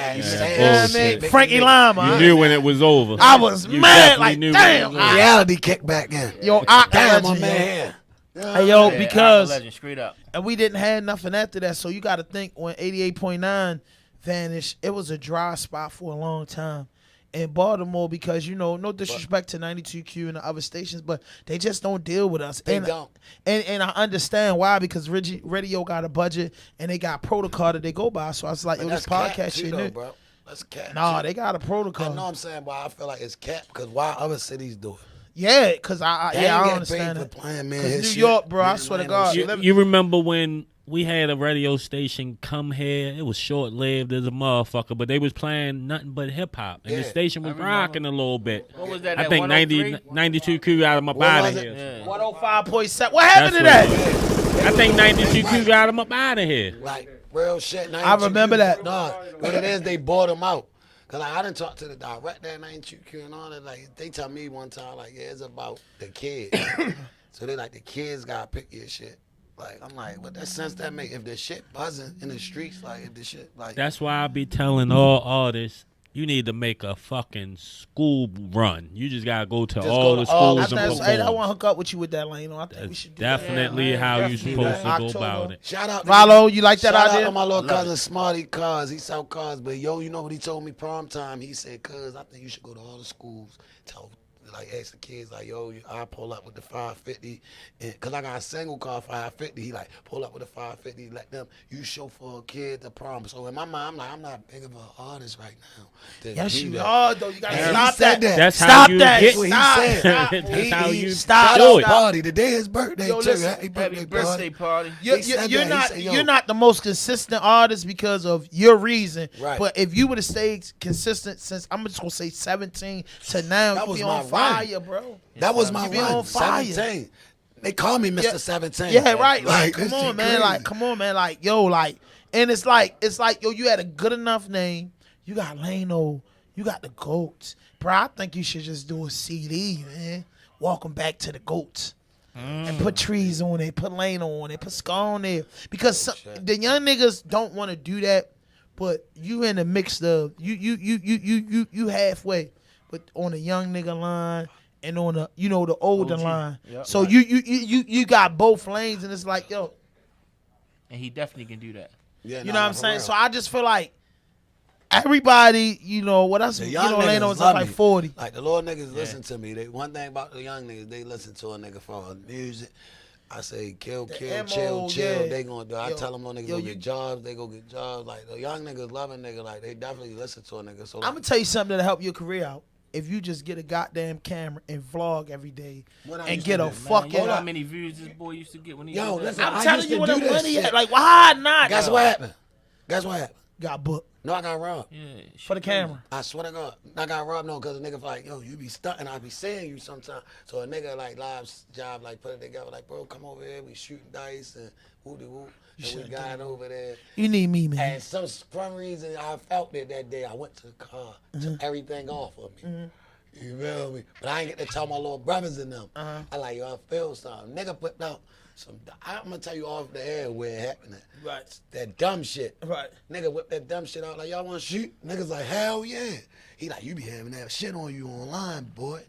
Frankie Lama. You knew when it was over. I was mad, like, damn. Reality kicked back in. Yo, damn, my man. Hey, yo, because legend, straight up. And we didn't have nothing after that, so you got to think when 88.9 vanished, it was a dry spot for a long time in Baltimore because, you know, no disrespect to 92Q and the other stations, but they just don't deal with us. They don't. And I understand why, because radio got a budget and they got protocol that they go by. So I was like, yo, this podcast shit new. Bro. That's cap. Nah, they got a protocol. I know I'm saying, but I feel like it's cap because why other cities do it? Yeah, because I don't understand it. New York, bro, I swear to God. You remember when we had a radio station come here? It was short-lived as a motherfucker, but they was playing nothing but hip-hop. And the station was rocking a little bit. What was that? I think 92Q out of my body here. Yeah. 105.7. What happened to that? I think 92Q got him up out of here. Like, real shit. I remember that. Nah, what it is, they bought them out. Cause like, I done talked to the director at 92Q and all that. Like they tell me one time, like, yeah, it's about the kids. So they like the kids gotta pick your shit. Like I'm like, what that sense that make? If the shit buzzing in the streets, like if the shit like. That's why I be telling all artists, you need to make a fucking school run. You just gotta go to all the schools and perform. I want to hook up with you with that, Lane. I think we should do definitely how you supposed to go about it. Shout out, Rallo, you like that idea? Shout out to my little cousin Smarty Cuz. He sell cars, but yo, you know what he told me prom time? He said, "Cuz, I think you should go to all the schools, ask the kids, like, yo, I pull up with the 550, and cause I got a single car 550. He like pull up with a 550, let them. You chauffeur a kid to prom. So in my mind, I'm like, I'm not big of an artist right now. Yes, you are though. You gotta stop that. That's stop how you that. get. That's how you stop do it. Party today, his birthday. Yo, too. listen, Happy birthday party. You're not the most consistent artist because of your reason. Right. But if you would have stayed consistent since I'm just gonna say 17 to now, that you was be my on fire, bro. That was my run. On fire. 17. They call me Mr. 17. Yeah, right. Like, come on, man. Like, come on, man. Like, yo, like, and it's like, yo, you had a good enough name. You got Lano. You got the GOATs. Bro, I think you should just do a CD, man. Welcome back to the GOATs. and put trees on it, put lano on it, put scar on there. Because the young niggas don't want to do that, but you in the mix of you halfway, but on the young nigga line and on the the older line. Yep, so right. you got both lanes, and it's like yo. And he definitely can do that. Yeah, you know what I'm saying? Real. So I just feel like everybody, what else? Lano's like 40. Like the little niggas listen to me. One thing about the young niggas, they listen to a nigga for music. I say kill, chill. They gonna do. I tell them little niggas go get jobs. They go get jobs. Like the young niggas love a nigga. Like they definitely listen to a nigga. So I'm gonna tell you something that'll help your career out. If you just get a goddamn camera and vlog every day and get a fucking. You know how many views this boy used to get when he listen, I'm telling you what the money at. Like, why not? Guess what happened? Got booked. No, I got robbed. Yeah, for the camera. I swear to God. I got robbed, because a nigga like, yo, you be stunting. I be saying you sometimes. So a nigga like live job, like put it together, like, bro, come over here. We shooting dice and whoop-de-whoop. And we got over there. You need me, man. And for some reason, I felt it that day. I went to the car, took everything off of me. Mm-hmm. You feel me? But I ain't get to tell my little brothers and them. I like, yo, I feel something. Nigga put out some, I'm going to tell you off the air where it happened at. Right. That dumb shit. Right. Nigga whipped that dumb shit out like, y'all want to shoot? Niggas like, hell yeah. He like, you be having that shit on you online, boy.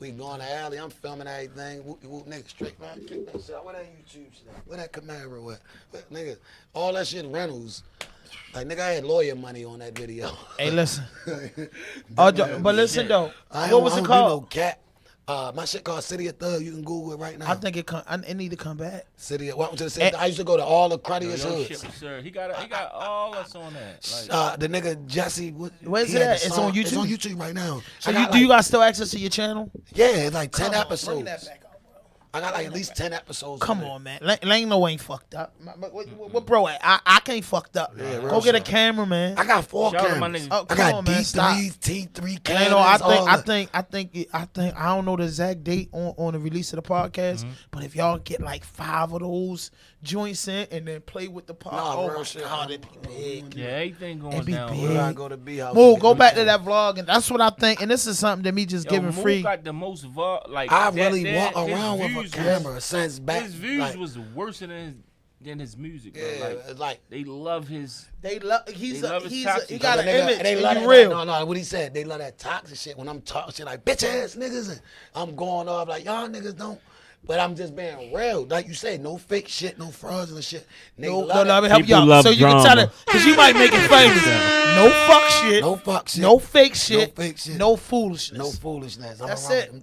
We go in the alley, I'm filming everything. Whoop, nigga, straight, man. Kick that shit out. Where that YouTube shit at? Where that Camaro at? Nigga, all that shit rentals. Like, nigga, I had lawyer money on that video. Hey, listen. But listen, though. What was it called? No cat. My shit called City of Thug. You can Google it right now. I think it need to come back. Welcome to the city. I used to go to all the cruddiest hoods. Sir, he got all us on that. Like, the nigga Jesse. Where's it at? It's on YouTube. It's on YouTube right now. So you got still access to your channel? Yeah, it's like 10 episodes. Bring that back up. I got like at least 10 episodes. Come on, man. Lano ain't fucked up. What bro at? I can't fucked up. Yeah, go get a camera, man. I got 4 cameras. I got D3s, T3 cameras. I think I don't know the exact date on the release of the podcast, but if y'all get like 5 of those joints in and then play with the podcast, it'd be big. Yeah, everything going down. Big. I go to B house. Go back to that vlog, and that's what I think. And this is something that me just giving free. Got the most I really walk around with a camera since back. His views was worse than his music. Yeah, like they love his. He got an image. They love real. No, what he said. They love that toxic shit. When I'm talking shit like bitch ass niggas, and I'm going off like y'all niggas don't. But I'm just being real. Like you said, no fake shit, no fraudulent shit. Let me help y'all. So you can tell it, because you might make it famous. No fuck shit. No fuck shit. No fake shit. No foolishness. No foolishness. That's it.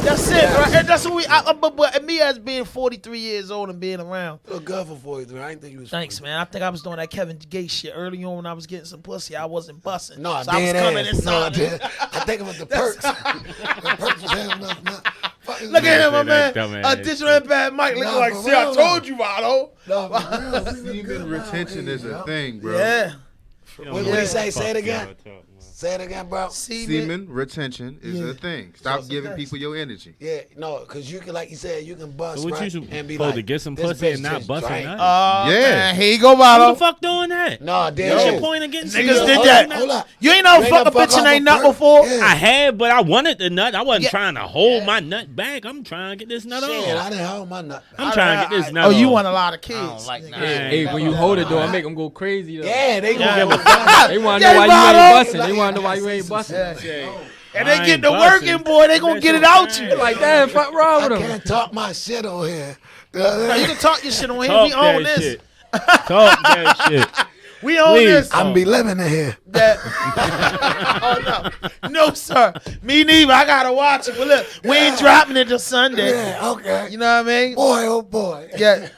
That's it, right? And that's what but me as being 43 years old and being around. You look good for 43. I didn't think you was 43. Thanks, man. I think I was doing that Kevin Gates shit early on when I was getting some pussy. I wasn't busting. No, so I was coming inside. No, I think it was the perks. The perks was having enough. Look at him, my man. A digital bad Mike looking like, see, I told you, Vado. Semen retention is a thing, bro. Yeah. What did he say? Say it again. Say it again, bro. Semen retention is a thing. Stop giving people your energy. Yeah, no, because you can, like you said, you can bust, so right? And be like, to get some pussy and not busting that? Man, here you go, Vado. Who the fuck doing that? No, damn. What's your point of getting niggas did that. Hold up. You ain't never fuck a bitch and ain't nut before? Yeah. I had, but I wanted the nut. I wasn't trying to hold my nut back. I'm trying to get this nut off. I didn't hold my nut back. I'm trying to get this nut off. Oh, you want a lot of kids. I don't like that. Hey, when you hold it, though, I make them go crazy, though. Yeah, they gonna They want to know why you ain't busting. They want to know why you ain't busting. And they get to working, boy. They gonna get it out you. Like, damn, fuck wrong with I them. can't talk my shit on here. No, you can talk your shit on here. We own this. Talk that shit. We own this. I'm be living in here. Oh no, no sir. Me neither. I gotta watch it. But look, we ain't dropping it till Sunday. Yeah, okay. You know what I mean? Boy, oh boy. Yeah.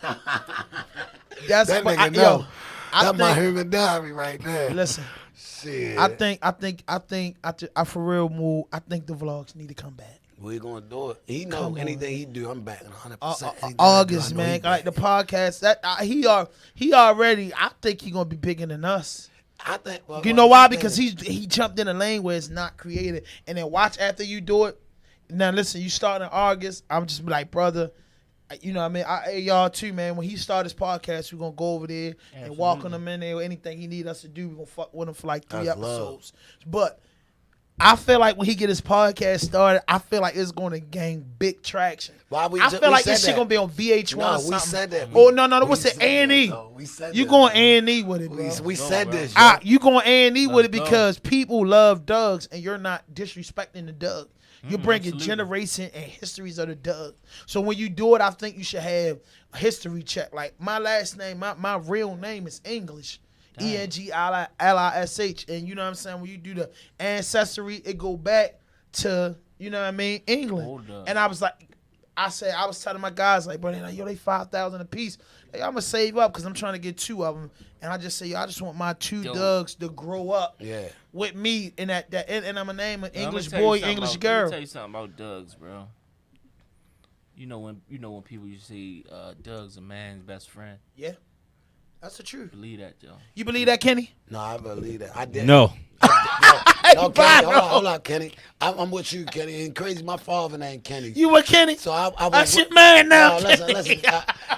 That's that what nigga know. Yo, that's my human diary right there. Listen. Shit. I think for real move. I think the vlogs need to come back. We're gonna do it. He know anything he do, I'm backing 100%. August, man. Like the podcast, that he already. I think he gonna be bigger than us. I think. You know why? Because he jumped in a lane where it's not created, and then watch after you do it. Now listen, you start in August. I'm just like, brother. You know what I mean? Y'all too, man. When he start his podcast, we're going to go over there and walk on him in there or anything he need us to do. We're going to fuck with him for like 3 episodes. But I feel like when he get his podcast started, I feel like it's going to gain big traction. I feel like this shit going to be on VH1 or something. We said that. Oh, no. What's it? A&E. We said You that. going A&E with it, bro. We said this. You going A&E with it Let's go. because people love Dougs and you're not disrespecting the Doug. You're bringing absolutely. generation and histories of the Doug. So when you do it, I think you should have a history check. Like my last name, my real name is English. ENGLISH. And you know what I'm saying? When you do the ancestry, it go back to, you know what I mean, England. Hold up. And I was telling my guys, like, bro, they like, yo, they 5,000 a piece. Hey, I'm going to save up because I'm trying to get 2 of them. And I just say, yo, I just want my 2 Dougs to grow up with me in that and I'm going to name an English boy, English girl. Let me tell you something about Dougs, bro. You know when people used to say Doug's a man's best friend. Yeah. That's the truth. Believe that, Joe. You believe that, Kenny? No, I believe that. I did. No. No, Kenny, hold on, Kenny. I'm with you, Kenny. And crazy, my father named Kenny. You with Kenny? So I That's your man now. No,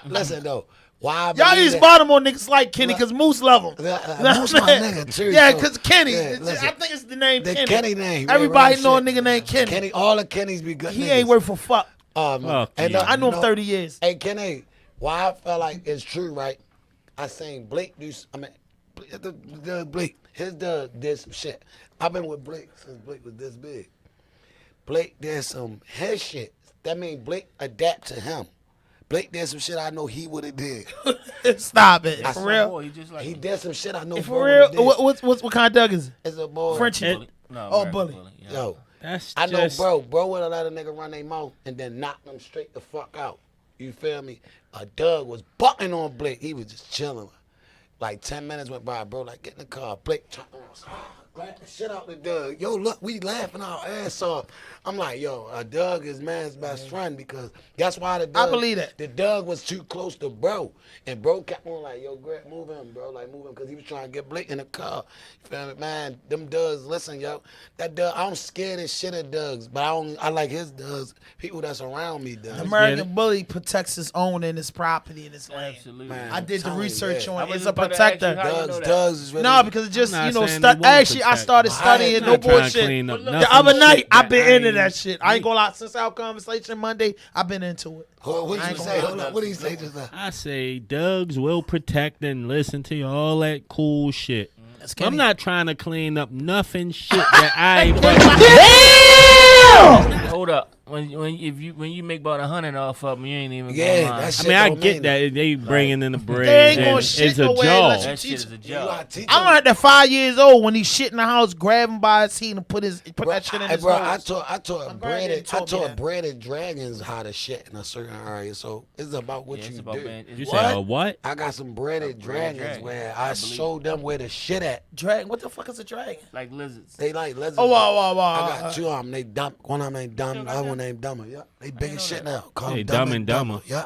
listen though. Why I Y'all believe these that- Baltimore niggas like Kenny because Moose love him. Moose my nigga, too. Yeah, so- because Kenny. Yeah, listen. I think it's the name The Kenny. Kenny name. Everybody right, know a shit. nigga named Kenny. Kenny, all the Kennys be good He niggas. ain't worth a fuck. Fuck And, you. I know him no, 30 years. Hey, Kenny, why I felt like it's true, right? I seen Blake Blake, his dad did some shit. I've been with Blake since Blake was this big. Blake did some his shit. That means Blake adapt to him. Blake did some shit I know he would have did. Stop it. I For swear, real. Boy, he just like He did some shit I know For bro real. would've did. What kind of Doug is it? It's a boy. Frenchie. Bully. No, Oh, American bully. Yeah. Yo, That's I know, just, bro would have let a nigga run their mouth and then knock them straight the fuck out. You feel me? Doug was butting on Blake. He was just chilling. Like 10 minutes went by, bro. Like, get in the car. Blake, grab the shit out the Doug. Yo, look, we laughing our ass off. I'm like, yo, Doug is man's best friend because that's why the Doug. I believe that. The Doug was too close to bro. And bro kept on like, yo, Greg, move him, bro. Like, move him because he was trying to get Blake in the car. You feel me? Man, them Dougs, listen, yo. That Doug, I'm scared as shit of Dougs, but I like his Dougs. People that's around me, Dougs. American Bully protects his own and his property and his land. Absolutely. Man. I did the telling you, research yeah. on I it. was It's just a about to ask you protector. how you know that. Dougs is really. No, because it just, I'm you not know, saying they won't actually, I protect. started studying, I'm no not trying to bullshit. clean up The nothing other shit night, I've that been I into ain't- that shit. I ain't gonna lie, since our conversation Monday, I've been into it. What did I you ain't say? gonna Hold lie. up. What did he say just now? I say Dougs will protect and listen to all that cool shit. That's I'm Kenny. not trying to clean up nothing shit that I ain't Hold up. When you make about 100 off of them, you ain't even Yeah, gonna lie. that's I shit mean, I don't get mean that they bringing in the bread. They ain't gonna and shit it's a nowhere job. unless you That shit is a You joke. gotta teach I'm him. at that 5 years old when he shit in the house, grab him by his head and put that shit in Hey, his bro, nose. I taught granddaddy taught me that. breaded dragons how to shit in a certain area. So it's about what Yeah, it's you about do. being- You it's- say what? I got some breaded dragons dragon. where I I believe showed them where the shit at. Dragon, what the fuck is a dragon? like lizards. They like lizards. Oh, wow. I got 2 of them. They dumb. One of them named Dumb. The other one named Dumber. Yeah, they big as shit now. Call Hey, them Dumb Dumb and Dumber. Yeah,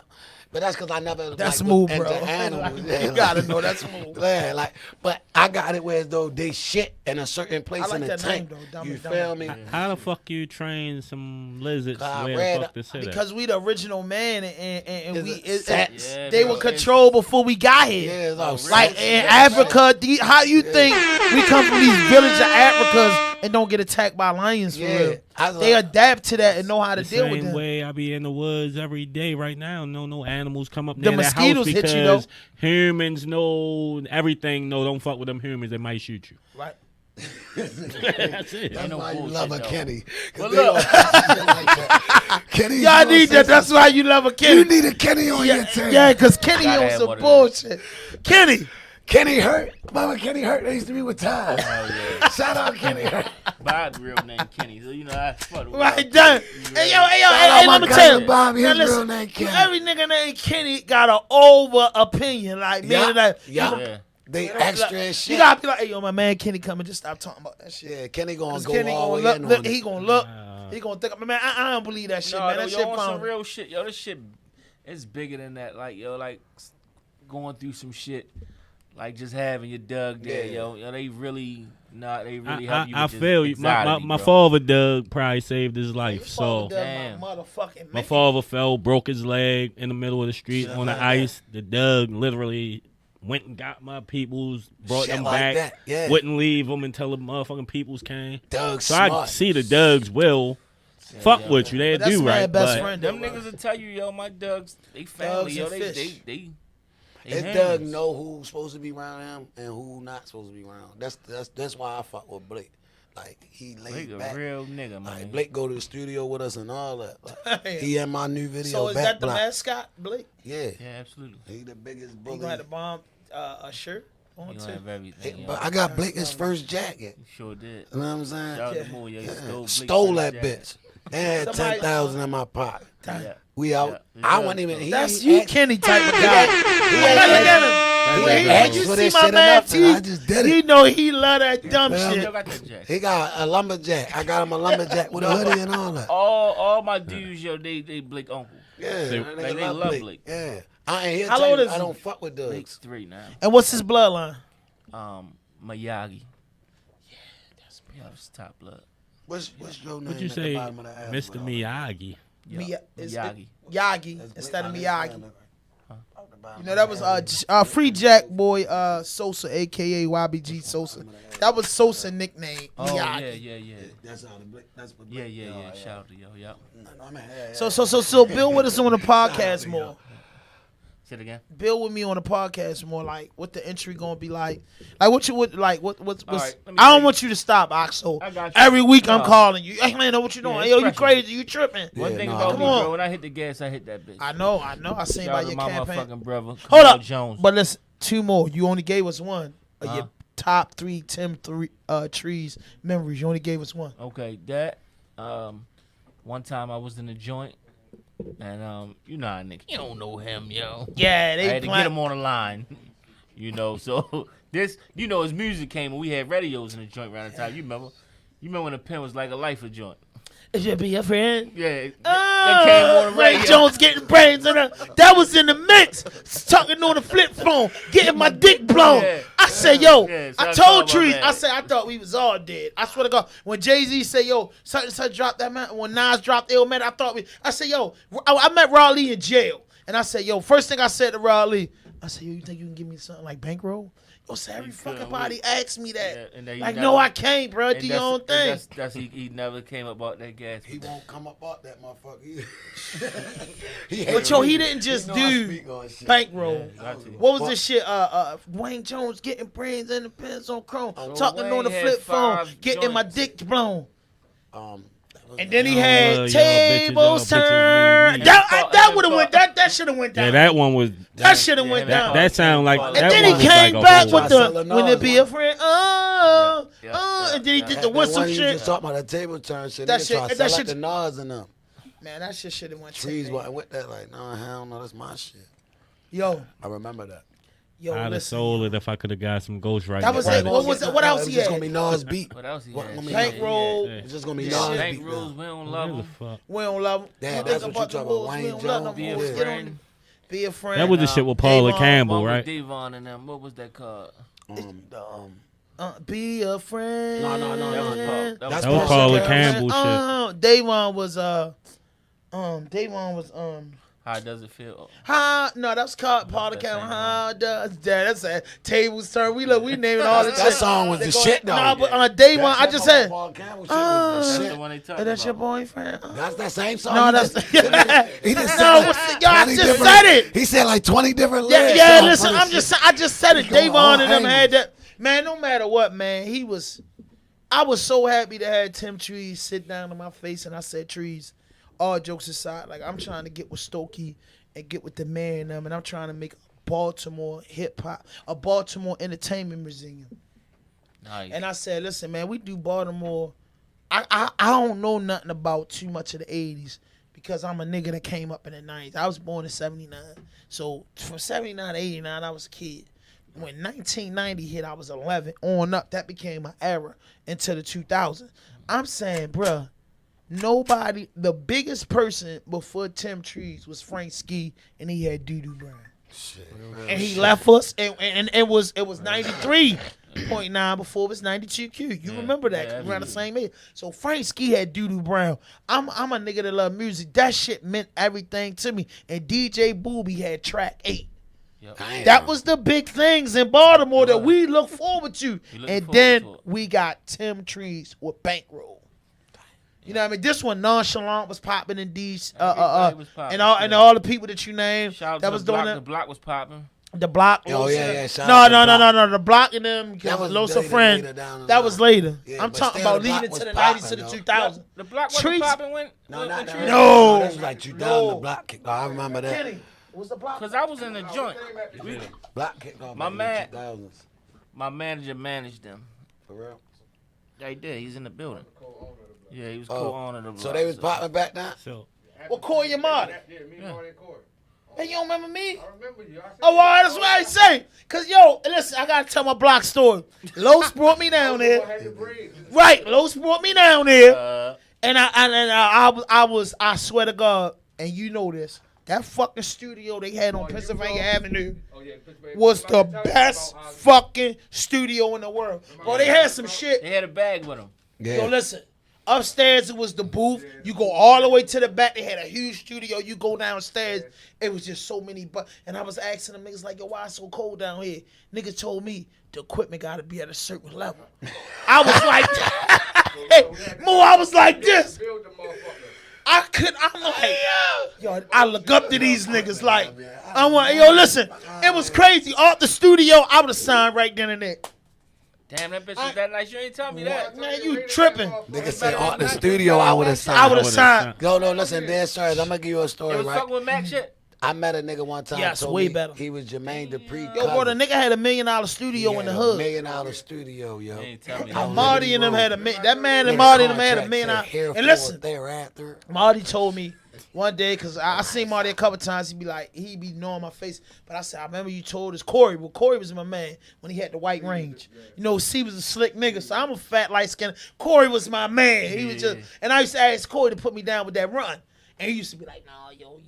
but that's because I never. That's like, smooth, looked bro. into animals. You gotta know that's smooth. Yeah, like, but I got it where as though they shit in a certain place I like in the that name, tank. though, Dumb You and feel Dumber. me? How the fuck you train some lizards I where read the fuck to sit at? Because we the original man and Is we it sex? Yeah, they bro. were controlled before we got Yeah, here. it's all Like sex. in Africa, how you think we come from these villages of Africas and don't get attacked by lions for Yeah, real? I They like- adapt to that and know how to The deal with same them. way I be in the woods every day right now. No animals come up The near that house mosquitoes hit because you, though. humans know everything. No, don't fuck with them humans. They might shoot you. Right. That's it. That's no why you bullshit, love a though. Kenny. 'Cause But they look. all shit like that. Kenny, Y'all you need know that. That's why you love a You Kenny. need a Kenny on your team. Yeah, because Kenny Gotta on have some one of bullshit. Kenny. Kenny Hurt. Mama Kenny Hurt. They used to be with Ty. Oh, yeah. Shout out Kenny Hurt. Bob's real name Kenny, so you know I fuck with Right Bob. done. You Hey, ready? hey, my let me cousin tell you. Bob, his Now, real listen, name Kenny. every nigga named Kenny got an over opinion. Like, Yeah, meaning that yeah. Yeah. They extra as shit. you gotta be like, hey, yo, my man Kenny coming. Just stop talking about that shit. Yeah, Kenny gonna 'Cause go Kenny all gonna the way in look, on he it. gonna look. He gonna think, man, I don't believe that shit, No, man. no, That yo, shit on some fun. real shit. Yo, this shit is bigger than that. Like, yo, like going through some shit. Like just having your Doug there, Yeah. yo. They really help you. I with feel this you. My anxiety, bro. father, Doug, probably saved his life. So Damn. My motherfucking my man. father fell, broke his leg in the middle of the street on the ice. The Doug literally went and got my peoples, brought Shit them like back, that, yeah. wouldn't leave them until the motherfucking peoples came. Doug So I smart. see the Dougs will fuck with you. They But that's do my right, best but friend. Them though, niggas will tell you, yo, my Dougs, they family, Dougs yo, and they fish. His hands. Doug know who's supposed to be around him and who not supposed to be around. That's why I fuck with Blake. Like he laid Blake back. a real nigga, man. Like Blake go to the studio with us and all that. Like, he in my new video. So is Back that the Block. mascot, Blake? Yeah. Yeah, absolutely. He the biggest You bully. gonna have to bomb a shirt on You too. gonna have everything, yo. But I got Blake his first jacket. You sure did. You know what I'm saying? Shout out Yeah. to Moore, yo. You Yeah. stole Blake's Stole that first jacket. bitch. And had Somebody- 10,000 in my pocket. Yeah. We out. Yeah. I wasn't even. He That's ain't you, ask- Kenny type of He guy. ain't- he Look ain't at ask- him. he When ain't he- asked you for see this my shit man enough, and I T, just did he it. know he love that dumb Yeah. shit. Still got that jacket. He got a lumberjack. I got him a lumberjack with a hoodie and all that. All my dudes, yo, they Blake uncle. Yeah, They- that nigga like, they love Blake. Yeah, I ain't here. How How old is I he? don't fuck with Blake's Dougs. 3 now. And what's his bloodline? Miyagi. Yeah, that's top blood. What's your name? what you at the say, bottom of that album? Mr. Miyagi? Is Miyagi. it Yagi That's instead of Blake. Miyagi. Out the bottom You know of that was Free Jack Boy Sosa, aka YBG Sosa. That was Sosa nickname. Oh, Miyagi. yeah. That's how the Blake. That's what. Yeah, Blake- yeah. Shout out to yo, yep. No, I mean, yeah, So build with us on the podcast more. Say it again. Build with me on the podcast more. Like what the entry gonna be like. Like what you would like. What's All right, let me I tell don't you. want you to stop, Oxo. I got you. Every week I'm No. calling you. Hey man, know what you doing? Yeah, Hey, yo, you it's crazy? You tripping? One Yeah, thing nah, about me, come on. bro, when I hit the gas, I hit that bitch. I know. I seen Shout by out to your my campaign. motherfucking brother. Hold Kamal up, Jones. but listen, 2 more. You only gave us one of Uh-huh. your top 3 trees memories. You only gave us one. Okay, that one time I was in the joint, and you know how nigga, you don't know him, yo. Yeah, I they had to get him on the line, you know. So this, you know, his music came and we had radios in the joint around the time. You remember when the pen was like a lifer joint? It should be your friend. Yeah, that came on the Ray radio. Jones getting brains in her. That was in the mix. Talking on the flip phone, getting my dick blown. Yeah. I said, yo, Yeah, I so told that's all Trees, about I that. said, I thought we was all dead. I swear to God, when Jay-Z said, yo, such and such dropped that man, when Nas dropped Illmatic, I said, yo, I met Raw Lee in jail. And I said, yo, first thing I said to Raw Lee, I said, yo, you think you can give me something like bankroll? Yo, so every You fucking couldn't body asked me that. Yeah, and then you like, never- no, I can't, bro. And Do your own thing. That's he never came about that gas. He won't come up out that motherfucker. But yo, he didn't just know I do speak on shit. bankroll. Got to. What was this shit? Wayne Jones getting brains in the pens on chrome, talking Wayne on the had flip phone, 5 getting my joints. dick blown. That And then he Y'all had bitches, tables y'all bitches turn. need me. That would have went. That should have went down. Yeah, that one was. That should have went Yeah, down. That sound like. And that And then one he was came like a back whole- with the Marcelo "When it be a Nas friend," and then he did the That whistle one you shit. just talking about that table turn shit. That That shit- shit. that That shit- shit. The Nas and them. Man, that shit should have went. Trees 10. wasn't with that. Like, no, hell no, that's my shit. Yo, I remember that. I'd have listen. sold it if I could have got some ghostwriting. That was credit. it. What was it? What else It's he just had? gonna be Nas beat. What else he What- had? I mean, Bankroll. Yeah. It's just gonna be Yeah. Nas Bank beat. rules, now. we don't Who love the them. fuck? We don't love him. Yeah, Think that's what about you the talking rules, about, we Wayne don't love them Jones. Be a rules. Yeah. Get on- friend. Be a friend. That was the shit with Paula Davon, Campbell, One right? with Devon and them. What was that called? Be a friend. No. That was Paul. That's That was Paula Campbell shit. Davon was How does it feel? no, that's called Paula that Campbell. same How does that? That's a tables turn. We naming all the That shit. song was They the go- shit though. Nah, but Davon, I just said, Paul Campbell shit was That's the the shit. one they talking "Hey, that's your about. boyfriend." That's that same song. No, He that's just- He just no. said What's the, y'all 20 just different- said it. He said like 20 different Yeah, lyrics. yeah. on Listen, for this shit. I just said it. He going Davon all and them had angles. that. Man, no matter what, man, I was so happy to have Tim Trees sit down in my face, and I said, Trees, all jokes aside, like I'm trying to get with Stokey and get with the man and them, and I'm trying to make Baltimore hip hop, a Baltimore entertainment museum. Nice. And I said, listen, man, we do Baltimore. I don't know nothing about too much of the 80s because I'm a nigga that came up in the 90s. I was born in 79. So from 79 to 89, I was a kid. When 1990 hit, I was 11 on up. That became my era into the 2000s. I'm saying, bruh, nobody, the biggest person before Tim Trees was Frank Ski, and he had Doo-Doo Brown. And he left us, and it was 93.9 before it was 92Q. You remember that, yeah, around the same age. So Frank Ski had Doo-Doo Brown. I'm a nigga that love music. That shit meant everything to me. And DJ Booby had track 8. Yep. That was the big things in Baltimore that we look forward to. And then we got Tim Trees with Bankroll. You know what I mean? This one, Nonchalant was popping in these, and all the people that you named that was doing it. The block was popping. The block. Oh yeah. No. The block and them. Los a friend. That was later. Yeah, I'm talking about leading to the 90s to the 2000s. The block wasn't popping when. No. That's like you down the block kicked off. I remember that. Kenny, what's the block? Because I was in the joint. Block kicked off. My man. 2000s. My manager managed them. For real. Yeah, he did. He's in the building. Yeah, he was co-owner of the block. So they was popping back then? So, What Corey and Marty? Yeah, me and Marty and Corey. Hey, you don't remember me? I remember you. Oh, well, that's what I say. Because, listen, I got to tell my block story. Los brought me down there. Right, Los brought me down there. And I swear to God, and you know this, that fucking studio they had on Pennsylvania Avenue was the best fucking studio in the world. Bro, they had some shit. They had a bag with them. Yeah. Yo, listen. Upstairs, it was the booth. You go all the way to the back. They had a huge studio. You go downstairs. It was just so many. And I was asking them niggas like, yo, why it's so cold down here? Niggas told me the equipment got to be at a certain level. I was like, I was like this. I'm like, yo, I look up to these niggas like, listen, it was crazy. Off the studio, I would have signed right then and there. Damn, that bitch was that nice. You ain't tell me that. Man, you tripping. Niggas say on the studio, I would have signed. I would have signed. Yo, no, listen, Dan Stars, I'm going to give you a story, It was right? fucking with Mac shit. I met a nigga one time. Yes, told way me better. He was Jermaine Dupri. Yo, bro, the nigga had $1 million studio in the hood. $1 million studio, yo. You ain't tell me And that. Marty and them had that man and Marty and them had $1 million. And listen, thereafter. Marty told me one day, because I seen Marty a couple times, he be knowing my face. But I said, I remember you told us Corey. Well, Corey was my man when he had the white range. You know, C was a slick nigga, so I'm a fat, light skin. Corey was my man. He was just, and I used to ask Corey to put me down with that run. And he used to be like, nah, yo,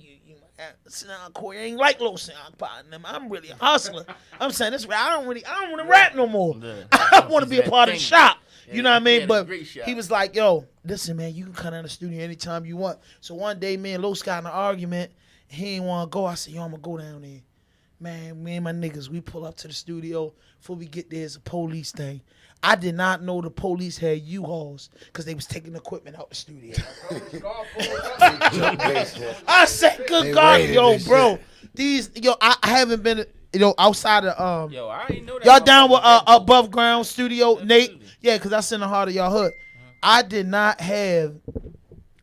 nah, Corey ain't like Lil Sound partner. I'm really a hustler. I'm saying this way. I don't want to rap no more. I want to be a part of the shop. You know what I mean? But he was like, yo, listen, man, you can come down to the studio anytime you want. So one day, me and Los got in an argument. He didn't want to go. I said, yo, I'm going to go down there. Man, me and my niggas, we pull up to the studio. Before we get there, it's a police thing. I did not know the police had U-Hauls because they was taking equipment out the studio. I said, good God, yo, bro. I haven't been, outside of, Yo, I ain't know that. y'all down with Above Ground Studio, Nate? Yeah, because that's in the heart of y'all hood. I did not have,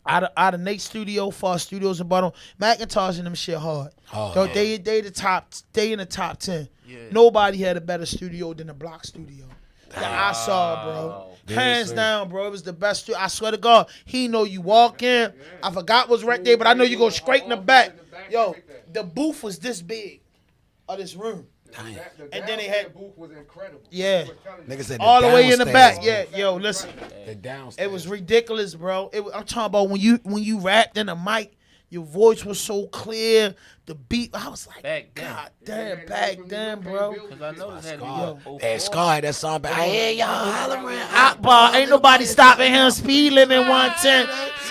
out of Nate's studio, far studios in Baltimore, Macintosh and them shit hard. They in the top 10. Yeah. Nobody had a better studio than the Block Studio. That I saw, bro. Hands down, bro. It was the best studio. I swear to God, he know you walk in. I forgot what's right there, but I know you go straight in the back. Yo, the booth was this big of this room. And then they had the booth was incredible. Yeah. Nigga said all the way in the back. downstairs. Yeah, yo, listen. The downstairs. It was ridiculous, bro. I'm talking about when you rapped in the mic, your voice was so clear. The beat, I was like, God damn, back then, bro. Because I know this had to be That Scar, that song, but I hear y'all hollering. Akbar, ain't nobody stopping him. Speed limit 110.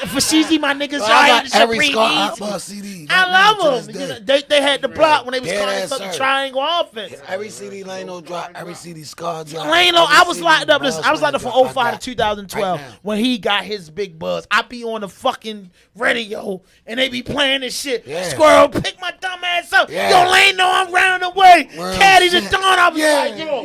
For Sheezy, my niggas, y'all had the every Supreme Scar Easy. Akbar CD. I love them. They had the block when they was calling something triangle offense. Every CD Lano drop, every CD Scar drop. Lano, I was locked up. Listen, I was locked up from 05 to 2012 when he got his big buzz. I be on the fucking radio and they be playing this shit. Squirrel, pick my dumb ass up. Yo, Lano, I'm round the way. Caddy the Dawn. I was like, yo,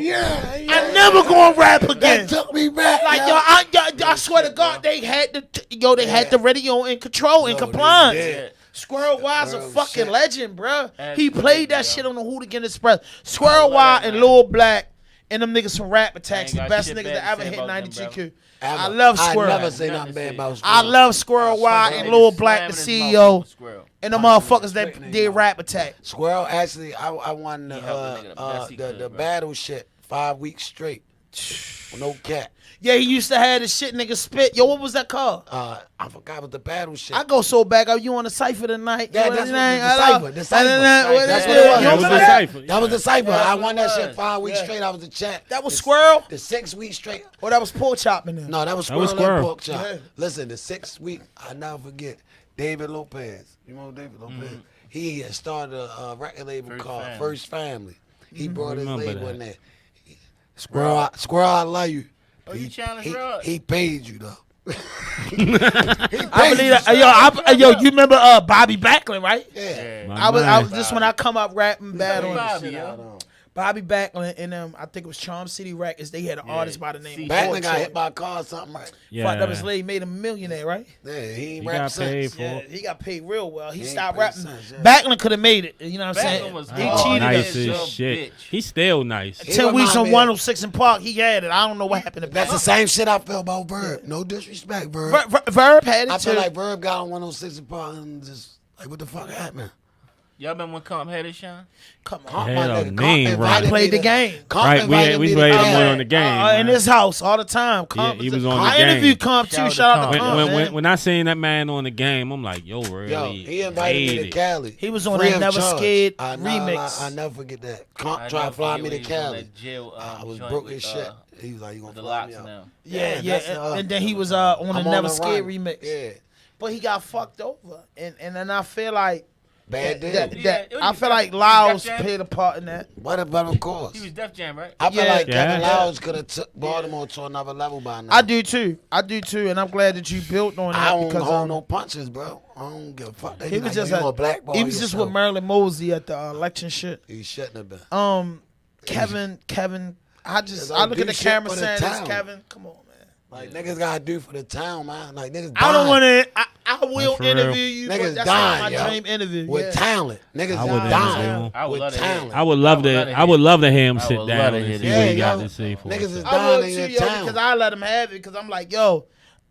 I never gonna rap again. That took me back. Like, yo, I swear to God, they had the radio in control and compliance. Squirrel Wire's a fucking legend, bro. He played that shit on the Hooligan Express. Squirrel Wire and Lil Black and them niggas from Rap Attacks, the best niggas that ever hit 92Q. I love Squirrel. I never say nothing bad about Squirrel. I love Squirrel Wire and Lil Black, the CEO, and the motherfuckers that did Rap Attack. Squirrel, actually, I won the battle shit 5 weeks straight. No cat. Yeah, he used to have the shit nigga spit. Yo, what was that called? I forgot what the battle shit. I go so back. Oh, you on the cipher tonight? Yeah, What that's his what name? the cipher. The cipher. That's what it was. Yeah, it was the cipher. That was the cipher. Yeah, I that's won what that it shit was. 5 weeks straight. I was the champ. That was Squirrel? The 6 weeks straight. Or that was pork chopping them? No, that was That was Squirrel and Squirrel. pork chop. Yeah. Listen, the 6th week, I never forget. David Lopez. You know David Lopez? He had started a record label called First Family. He brought his Remember label that. in there. Squirrel, I love you. Oh, you challenged Rod? He paid you though. I believe that. Yo, you remember Bobby Backlund, right? Yeah. My I was man. this when I come up rapping battling. Bobby, Shit yo. out on. Bobby Backlund and I think it was Charm City Records. They had an artist by the name of Backlund Pork got Chop. hit by a car or something, right? Yeah. Fucked up his leg, made him a millionaire, right? Yeah, he He ain't got rap paid since. for Yeah, it. he got paid real well. He He stopped ain't rapping. paid since, yeah. Backlund could have made it. You know what I'm saying? Backlund was He hard. cheated. Nice Bitch. as shit. He's still nice. He 10 weeks remind on me of- 106 in Park, he had it. I don't know what happened to That's the Backlund. same shit I feel about Verb. No disrespect, Verb. Verb had it I too. feel like Verb got on 106 and Park and just like, what the fuck happened? Y'all remember when Comp had it, Sean? Come on. Comp, Had my a nigga, Comp name, invited right. me Played the to- game. Comp Right, invited we me to played him come. on the game. in man. his house all the time. Comp he was on the I game. interviewed Comp too. Shout out to Comp. when, man. when I seen that man on the game, I'm like, yo, really? Yo, he invited me to made it. Cali. He was on Free that of Never charge. Scared I remix. I never forget that. Comp I tried to never fly forget me to when he was on Cali. that jail, I was joint broke with, as shit. He was like, you gonna the fly me locks out? now. Yeah, that's, and then he was on I'm the Never the Scared run. remix. Yeah. But he got fucked over, and then I feel like Bad that, deal. that Yeah, I it feel was like Def Lyles Jam. played a part in that. But of course. He was Def Jam, right? I feel Yeah. like Kevin Yeah. Lyles could have took Baltimore to another level by now. I do too, and I'm glad that you built on I that don't because hold no punches, bro. I don't give a fuck. They he be was like, just yo, you a, a blackball he was just with yourself. Marilyn Mosey at the election shit. He shouldn't have been. Kevin, I Cause I I look do at the shit camera for the saying, "This town." Kevin, come on, man." Like niggas gotta do for the town, man. Like niggas. I don't dying want to. I will That's real. interview you. but Niggas that's dying, not my yo. dream interview. with yeah. talent. Niggas I would interview dying him. I would with love to hear it. talent. I would love I would to. love to I would love to hear him I sit would down love to and hear see that. what he Yeah, got yo. to say for Niggas us. is I dying would in too, your yo, town. because I let him have it. Because I'm like, yo,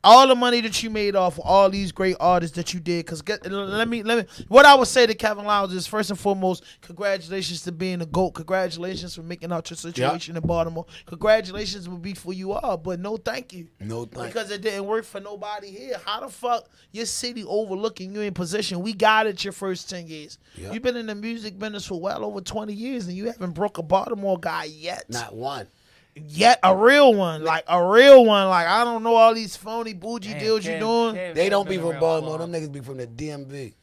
all the money that you made off of all these great artists that you did. Because let me. What I would say to Kevin Lyles is first and foremost, congratulations to being a GOAT. Congratulations for making out your situation in Baltimore. Congratulations would be for you all, but no, thank you. No thank Because it didn't work for nobody here. How the fuck your city overlooking you in position? We got it your first 10 years. Yeah. You've been in the music business for well over 20 years and you haven't broke a Baltimore guy yet. Not one. Yet a real one. Like a real one. Like I don't know all these phony bougie Damn, deals you doing. They don't be from Baltimore. Them niggas be from the DMV.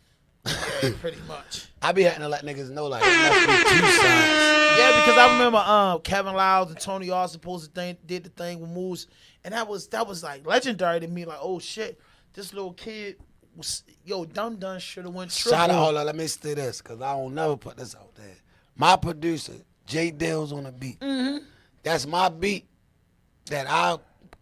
Pretty much. I be having to let niggas know like it must be two sides. Yeah, because I remember Kevin Lyles and Tony Austin did the thing with Moose, and that was like legendary to me. Like, oh shit, this little kid was Dum Dum should have went triple. Shout out, hold on, let me say this, cause I don't never put this out there. My producer, Jay Dill's on the beat. Mm-hmm. That's my beat that I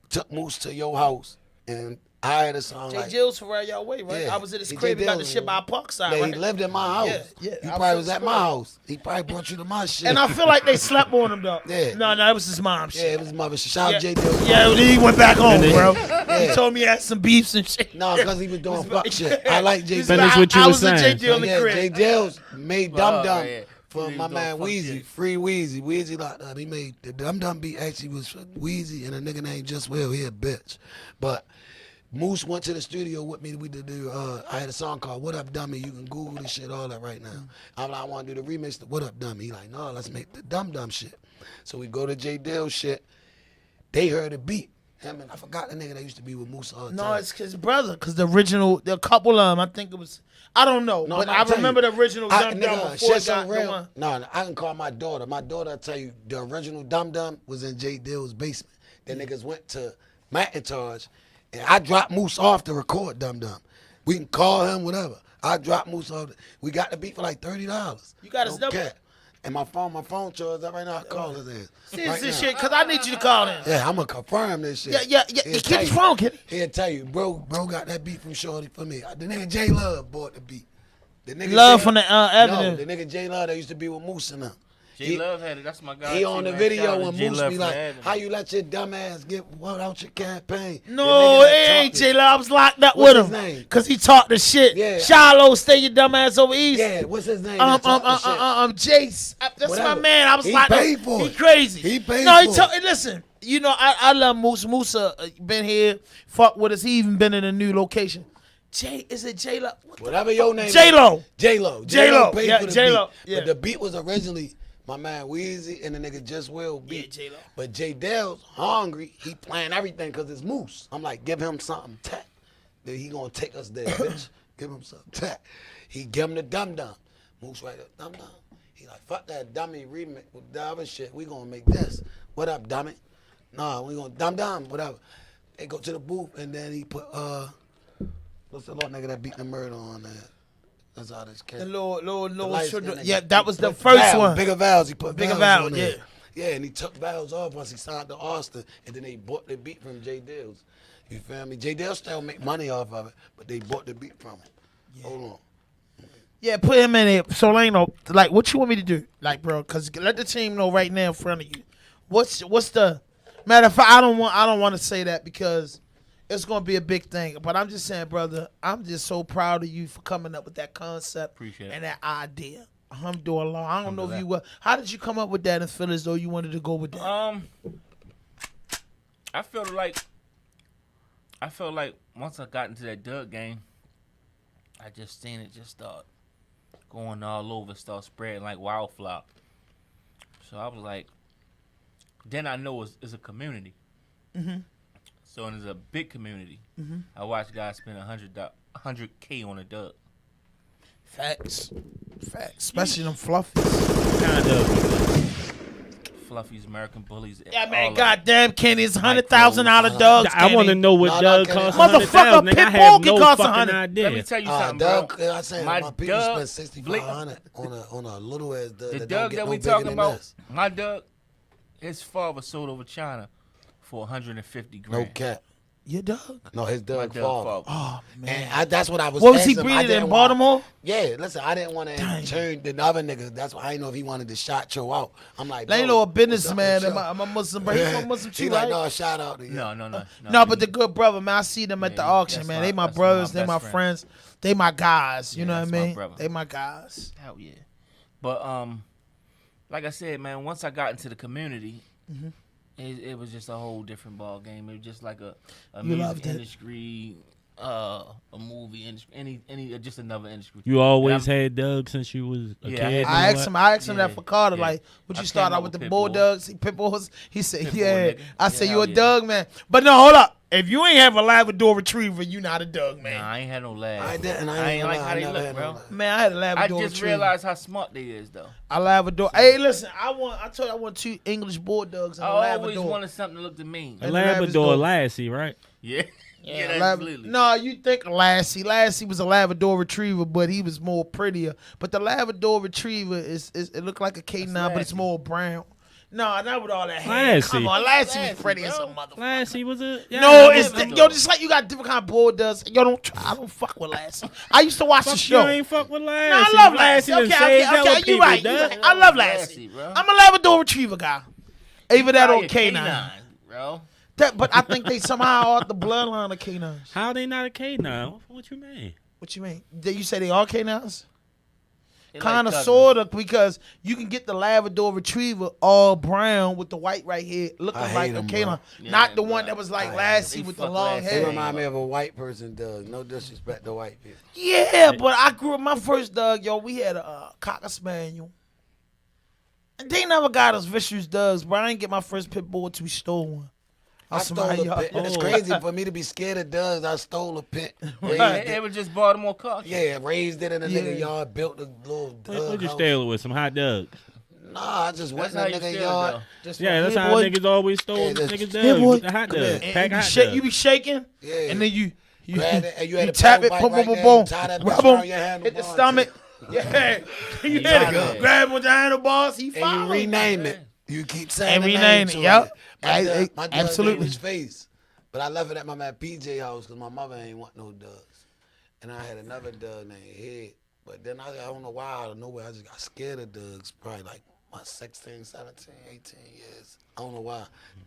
took Moose to your house and I had a song Jay like Jill's from right y'all way, right? Yeah. I was at his Jay crib. He got the Dill's, shit by Parkside, yeah, right? he lived in my house. Yeah, He I probably was was at at my his house. He probably brought you to my shit. And I feel like they slept on him though. Yeah. No, it was his mom shit. yeah, it was mother. Shout Yeah. out Jay Dill. Yeah, he went back home, bro. Yeah. He told me he had some beefs and shit. No, because he was doing fuck shit. I like Jay He's Dill. Finish like, what you I was was with Jay saying. Dill in the Yeah, crib. Jay Dill's made Dum Dum yeah. for He my was man doing fuck Weezy. shit. Free Weezy. Weezy locked up. He made the Dum Dum beat actually was for Weezy and a nigga named Just Will. He a bitch. But Moose went to the studio with me. We did do. I had a song called "What Up Dummy." You can Google this shit, all that right now. I'm like, I want to do the remix to "What Up Dummy." He like, no, let's make the Dum Dum shit. So we go to Jay Dill shit. They heard the beat. Him and I forgot the nigga that used to be with Moose all the No, time. it's his brother. Because the original, the couple of them, I think it was, I don't know. No, but no, I I'm telling remember you. the original Dum Dum before shit it so got the real. one. No, I can call my daughter. My daughter, I tell you, the original Dum Dum was in Jay Dill's basement. The niggas went to Macintosh, and I dropped Moose off to record Dum Dum. We can call him, whatever. I dropped Moose off. We got the beat for like $30. You got his number? Okay. And my phone charged up right now. I call his ass. See Right this now. shit, because I need you to call him. Yeah, I'm gonna confirm this shit. Yeah. He'll Keep tell his you. phone, kid. He'll tell you, bro got that beat from Shorty for me. The nigga J Love bought the beat. The nigga Love J- from the No, Avenue. the nigga J Love that used to be with Moose and them. J Love had it. That's my guy. He too, on the man. video Shout out when to J Moose Love be from like, the Avenue. how you let your dumb ass get what out your campaign? No, The nigga it that ain't talked J it. Love. I was locked up What's with his him. name? Because he talked the shit. Yeah. Shiloh, stay your dumb ass over east. Yeah, what's his name? that talked the shit? Jace. That's Whatever. my man. I was He locked up. paid for He it. crazy. He paid No, he for told. it. Listen, you know, I love Moose. Moose been here, fuck with us. He even been in a new location. Is it J-Lo? Whatever your name is. J-Lo. J-Lo. J-Lo. paid Yeah, for the J-Lo. beat. Yeah. But the beat was originally my man Weezy and the nigga Just Will beat. Yeah, J-Lo. But J Dell's hungry. He playing everything because it's Moose. I'm like, give him something tech. Then he gonna take us there, bitch. Give him something tech. He give him the dum-dum. Moose right up, dum-dum. He like, fuck that dummy remix with the other shit. We gonna make this. What up, dummy? Nah, we gonna dum-dum, whatever. They go to the booth and then he put, what's the little nigga that beat the murder on that? That's all this kid. The little light-skinned nigga. yeah, that was He the put first Vals, one. Bigger Vals. He put Bigger Vals Vals, on there. yeah. Yeah, and he took Vals off once he signed to Austin, and then they bought the beat from J Dills. You feel me? J Dills still make money off of it, but they bought the beat from him. Yeah. Hold on. Yeah, put him in there. So, Lano, like, what you want me to do? Like, bro, because let the team know right now in front of you. What's the matter of fact? I don't want to say that because it's gonna be a big thing. But I'm just saying, brother, I'm just so proud of you for coming up with that concept Appreciate and it. that idea. Alhamdulillah. I don't know if you how did you come up with that and feel as though you wanted to go with that? I felt like once I got into that Doug game, I just seen it just start going all over, start spreading like wildflower. So I was like, then I know it's a community. Mm-hmm. So it's a big community. Mm-hmm. I watched guys spend $100K on a Doug. Facts. Especially them fluffies. Kind of. Fluffies, American Bullies. Yeah, man, all of goddamn, Kenny, it's $100,000 dogs. I want to know what No, Doug no, costs. Motherfucker, $100,000. I Pitbull have can no cost fucking 100. idea. Let me tell you something, bro. Doug, I say My my people Doug, spend $6,500 on a little ass Doug. The that don't Doug get that no we bigger talking than about, this. my Doug, his father sold over China for $150 grand. No cap. Your dog? No, his My Doug Doug father. father. Oh, man. And that's what I was What was he asking him. I breeding in didn't Baltimore? Want, yeah, listen, I didn't want to turn the other niggas. That's why I didn't know if he wanted to shot Cho out. I'm like, They bro, know a what's businessman. up with I'm a Muslim, bro. He's a Muslim He too, like, right? no, shout out to you. No. No, but the good brother, man. I see them at the Yeah, auction, that's man. my- They my that's brothers. my They my best friends. They my guys. You Yeah, know what I that's my mean? brother. They my guys. Hell yeah. But like I said, man, once I got into the community, it was just a whole different ball game. It was just like a You music loved it. industry, a movie industry, any just another industry. You always And had Doug since you was a Yeah, kid. I and I all asked that? him. I asked him that Yeah, for Carter. yeah. Like, would I you start came out up with the with Pitbull. Bulldogs? Pitbulls. He said, Pitbull, yeah. nigga. I said, Yeah, you a hell yeah. Doug man. But no, hold up. If you ain't have a Labrador Retriever, you not a Doug man. Nah, I ain't had no laugh. I didn't. I ain't like how they never look, had bro. no laugh. Man, I had a I Labrador just Retriever. realized how smart they is, though. A Labrador. Hey, listen. I told you I want 2 English Bulldogs and I a always Labrador. wanted something to look to me. A And Labrador Labrador. Lassie, right? Yeah. Yeah, Lab- absolutely. No, you think Lassie. Lassie was a Labrador Retriever, but he was more prettier. But the Labrador Retriever is it looked like a K9, but it's Lassie. more brown. No, not with all that hair. Lassie. Come on, Lassie was Lassie, pretty as a bro. motherfucker. Lassie was a No, yeah, it's Labrador. yo, just like you got different kind of Bulldogs. Yo, I don't fuck with Lassie. I used to watch the Fuck show. you ain't fuck with No, Lassie. I love Lassie. done Okay, saved hella you people, right. You Doug. right. I love Lassie, Lassie. bro. I'm a Labrador Retriever guy. Either that or Probably a K9. bro. But I think they somehow are the bloodline of K9s. How they not a K9? What you mean? What you mean? Did you say they are K9s? They like Kind of, cousins. sort of, because you can get the Labrador Retriever all brown with the white right here, looking I hate like a them, K9. bro. Yeah, Not the bro. one that was like I hate Lassie them. with They the fuck long Lassie. They hair. remind me of a white person, Doug. No disrespect to white people. Yeah, but I grew up, my first dog, yo, we had a Cocker Spaniel. And they never got us vicious dogs, bro. I didn't get my first pit bull until we stole one. I stole a pit. It's crazy for me to be scared of Doug's. I stole a pit. It was just Baltimore car. Yeah, raised it in a Yeah. nigga yard, built a little What'd you house. steal it with? Some hot dogs. Nah, I just went That's in how a you nigga feel, yard. though. Just Yeah, that's Yeah, how boy. niggas always stole Yeah, that's- niggas Yeah, dogs boy. with the hot Come here. dogs. And Pack you, hot shake, dogs. you be shaking, Yeah. and then you Grab it, and you had a tap it, pedal boom, bike boom, right boom, boom, there, tie that rub bitch around him, your hit the handlebars. stomach. Yeah, you Yeah, hit yeah. it. Grab him with the handlebars. He And you follow. rename it. You keep saying And the rename name it, to yup. My dog Absolutely. named his face. But I left it at my man PJ house because my mother ain't want no dogs. And I had another dog named Head. But then I don't know why, out of nowhere, I just got scared of dogs. Probably like my 16, 17, 18 years. I don't know why.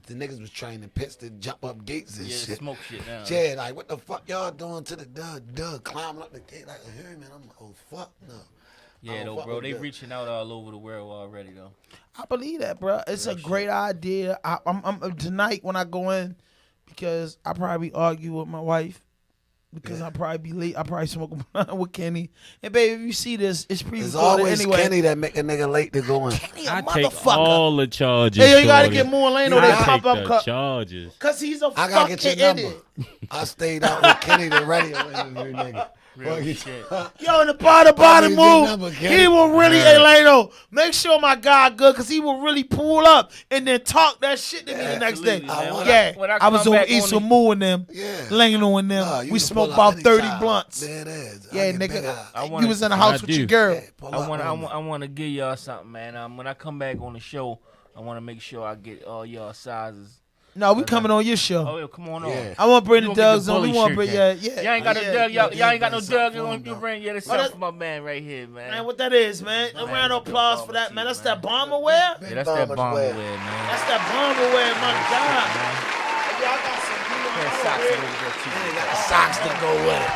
The niggas was training pits to jump up gates and Yeah, shit. smoke shit now. Yeah, like, what the fuck y'all doing to the dog? Dog climbing up the gate like a human. I'm like, oh, fuck no. Yeah, though, bro. They reaching out all over the world already, though. I believe that, bro. It's a great idea. I'm tonight when I go in, because I probably argue with my wife. Because I probably be late. I probably smoke with Kenny. And baby, if you see this, it's pre-recorded It's always anyway. Kenny that make a nigga late to go in. Kenny, a I take motherfucker. all the charges. Hey, yo, you gotta shorty. get more Lano. I They take pop the up charges. because he's a I gotta fucking get your number. idiot. I stayed out with Kenny the radio interview, nigga. Real shit. Yo, in the bottom number, move, Kenny. he will really, hey, Lano, make sure my guy good, because he will really pull up and then talk that shit to me the next day. Absolutely, man. Yeah, When I I was come on back East on with Moo and them, Yeah. Lano and them. Nah, you We can smoked pull out about 30 anytime. blunts. There it is. Yeah, I get nigga. bigger. I wanna- You was in the house I with your do. girl. Yeah, pull I out want on me. I want to give y'all something, man. When I come back on the show, I want to make sure I get all y'all sizes. No, we coming on your show. Oh, yeah, come on Yeah. on. I want to bring the You gonna get Dugs the on. We bully want to shirt bring, then. yeah. Y'all ain't got no Yeah, Doug. yeah, Y'all ain't got no yeah, Doug. something You for bring yeah, that- something for my man right here, Man, man. what that is, man? A round of applause for that, man. That's that bomber wear. Yeah, that's that Bombers bomber wear. wear, man. That's that bomber wear, my God. Man. Hey, y'all got some new Pair of ones socks over over here. there, too. They got the socks to go with it.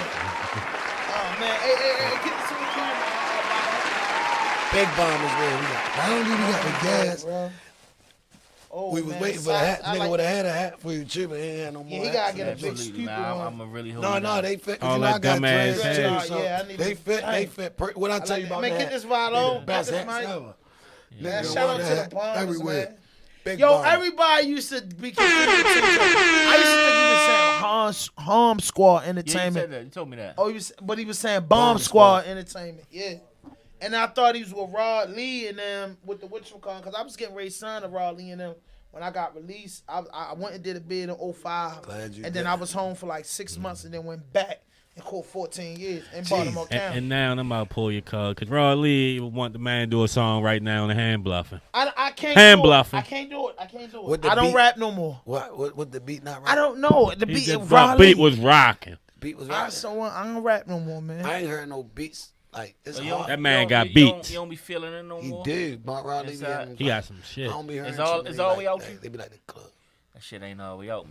Oh, man. Hey, get this on the camera. Big bombers where we got. I don't even got the gas. Oh, We was man, waiting for the hat. I Nigga like- would have had a hat for you, too, but he ain't had no more. Yeah, he hats. gotta get a big Absolutely, stupid man. one. I'm gonna really hold No, it no, down. they fit. 'cause All you know that I got dumbass dreads, hair. too, so Yeah, I need they to- fit. Hey. They fit. What I tell you about Man, that? get this vibe They the on. best Get this hats mic. ever. Man, Nigga, shout out one to the hat bombers, everywhere. man. Big Yo, bomb. everybody used to be. I used to think he was saying Harm Squad Yeah, you Entertainment. said that. You told me that. Oh, he was saying Bomb Squad Entertainment. Yeah. And I thought he was with Rod Lee and them with the whatchamacallit, because I was getting ready to sign to Rod Lee and them when I got released. I went and did a bid in 2005. Glad you And did. then I was home for like 6 months and then went back and caught 14 years in Baltimore County. And now I'm about to pull your card because Rod Lee want the man to do a song right now on the hand bluffing. I can't Hand do bluffing. it. I can't do it. With the I don't beat- rap no more. What the beat not right? I don't know. The He beat, just Rod beat Lee. was rocking. Beat was I right. don't rap no more, man. I ain't heard no beats. Like it's So you don't- hard. That man you got don't- you don't- beats. You don't be feeling it no He more. did. Mark Riley. Inside. He got some shit. I don't be hearing It's all- shit, it's they all like way out that. you? They be like the club. That shit ain't all the way out.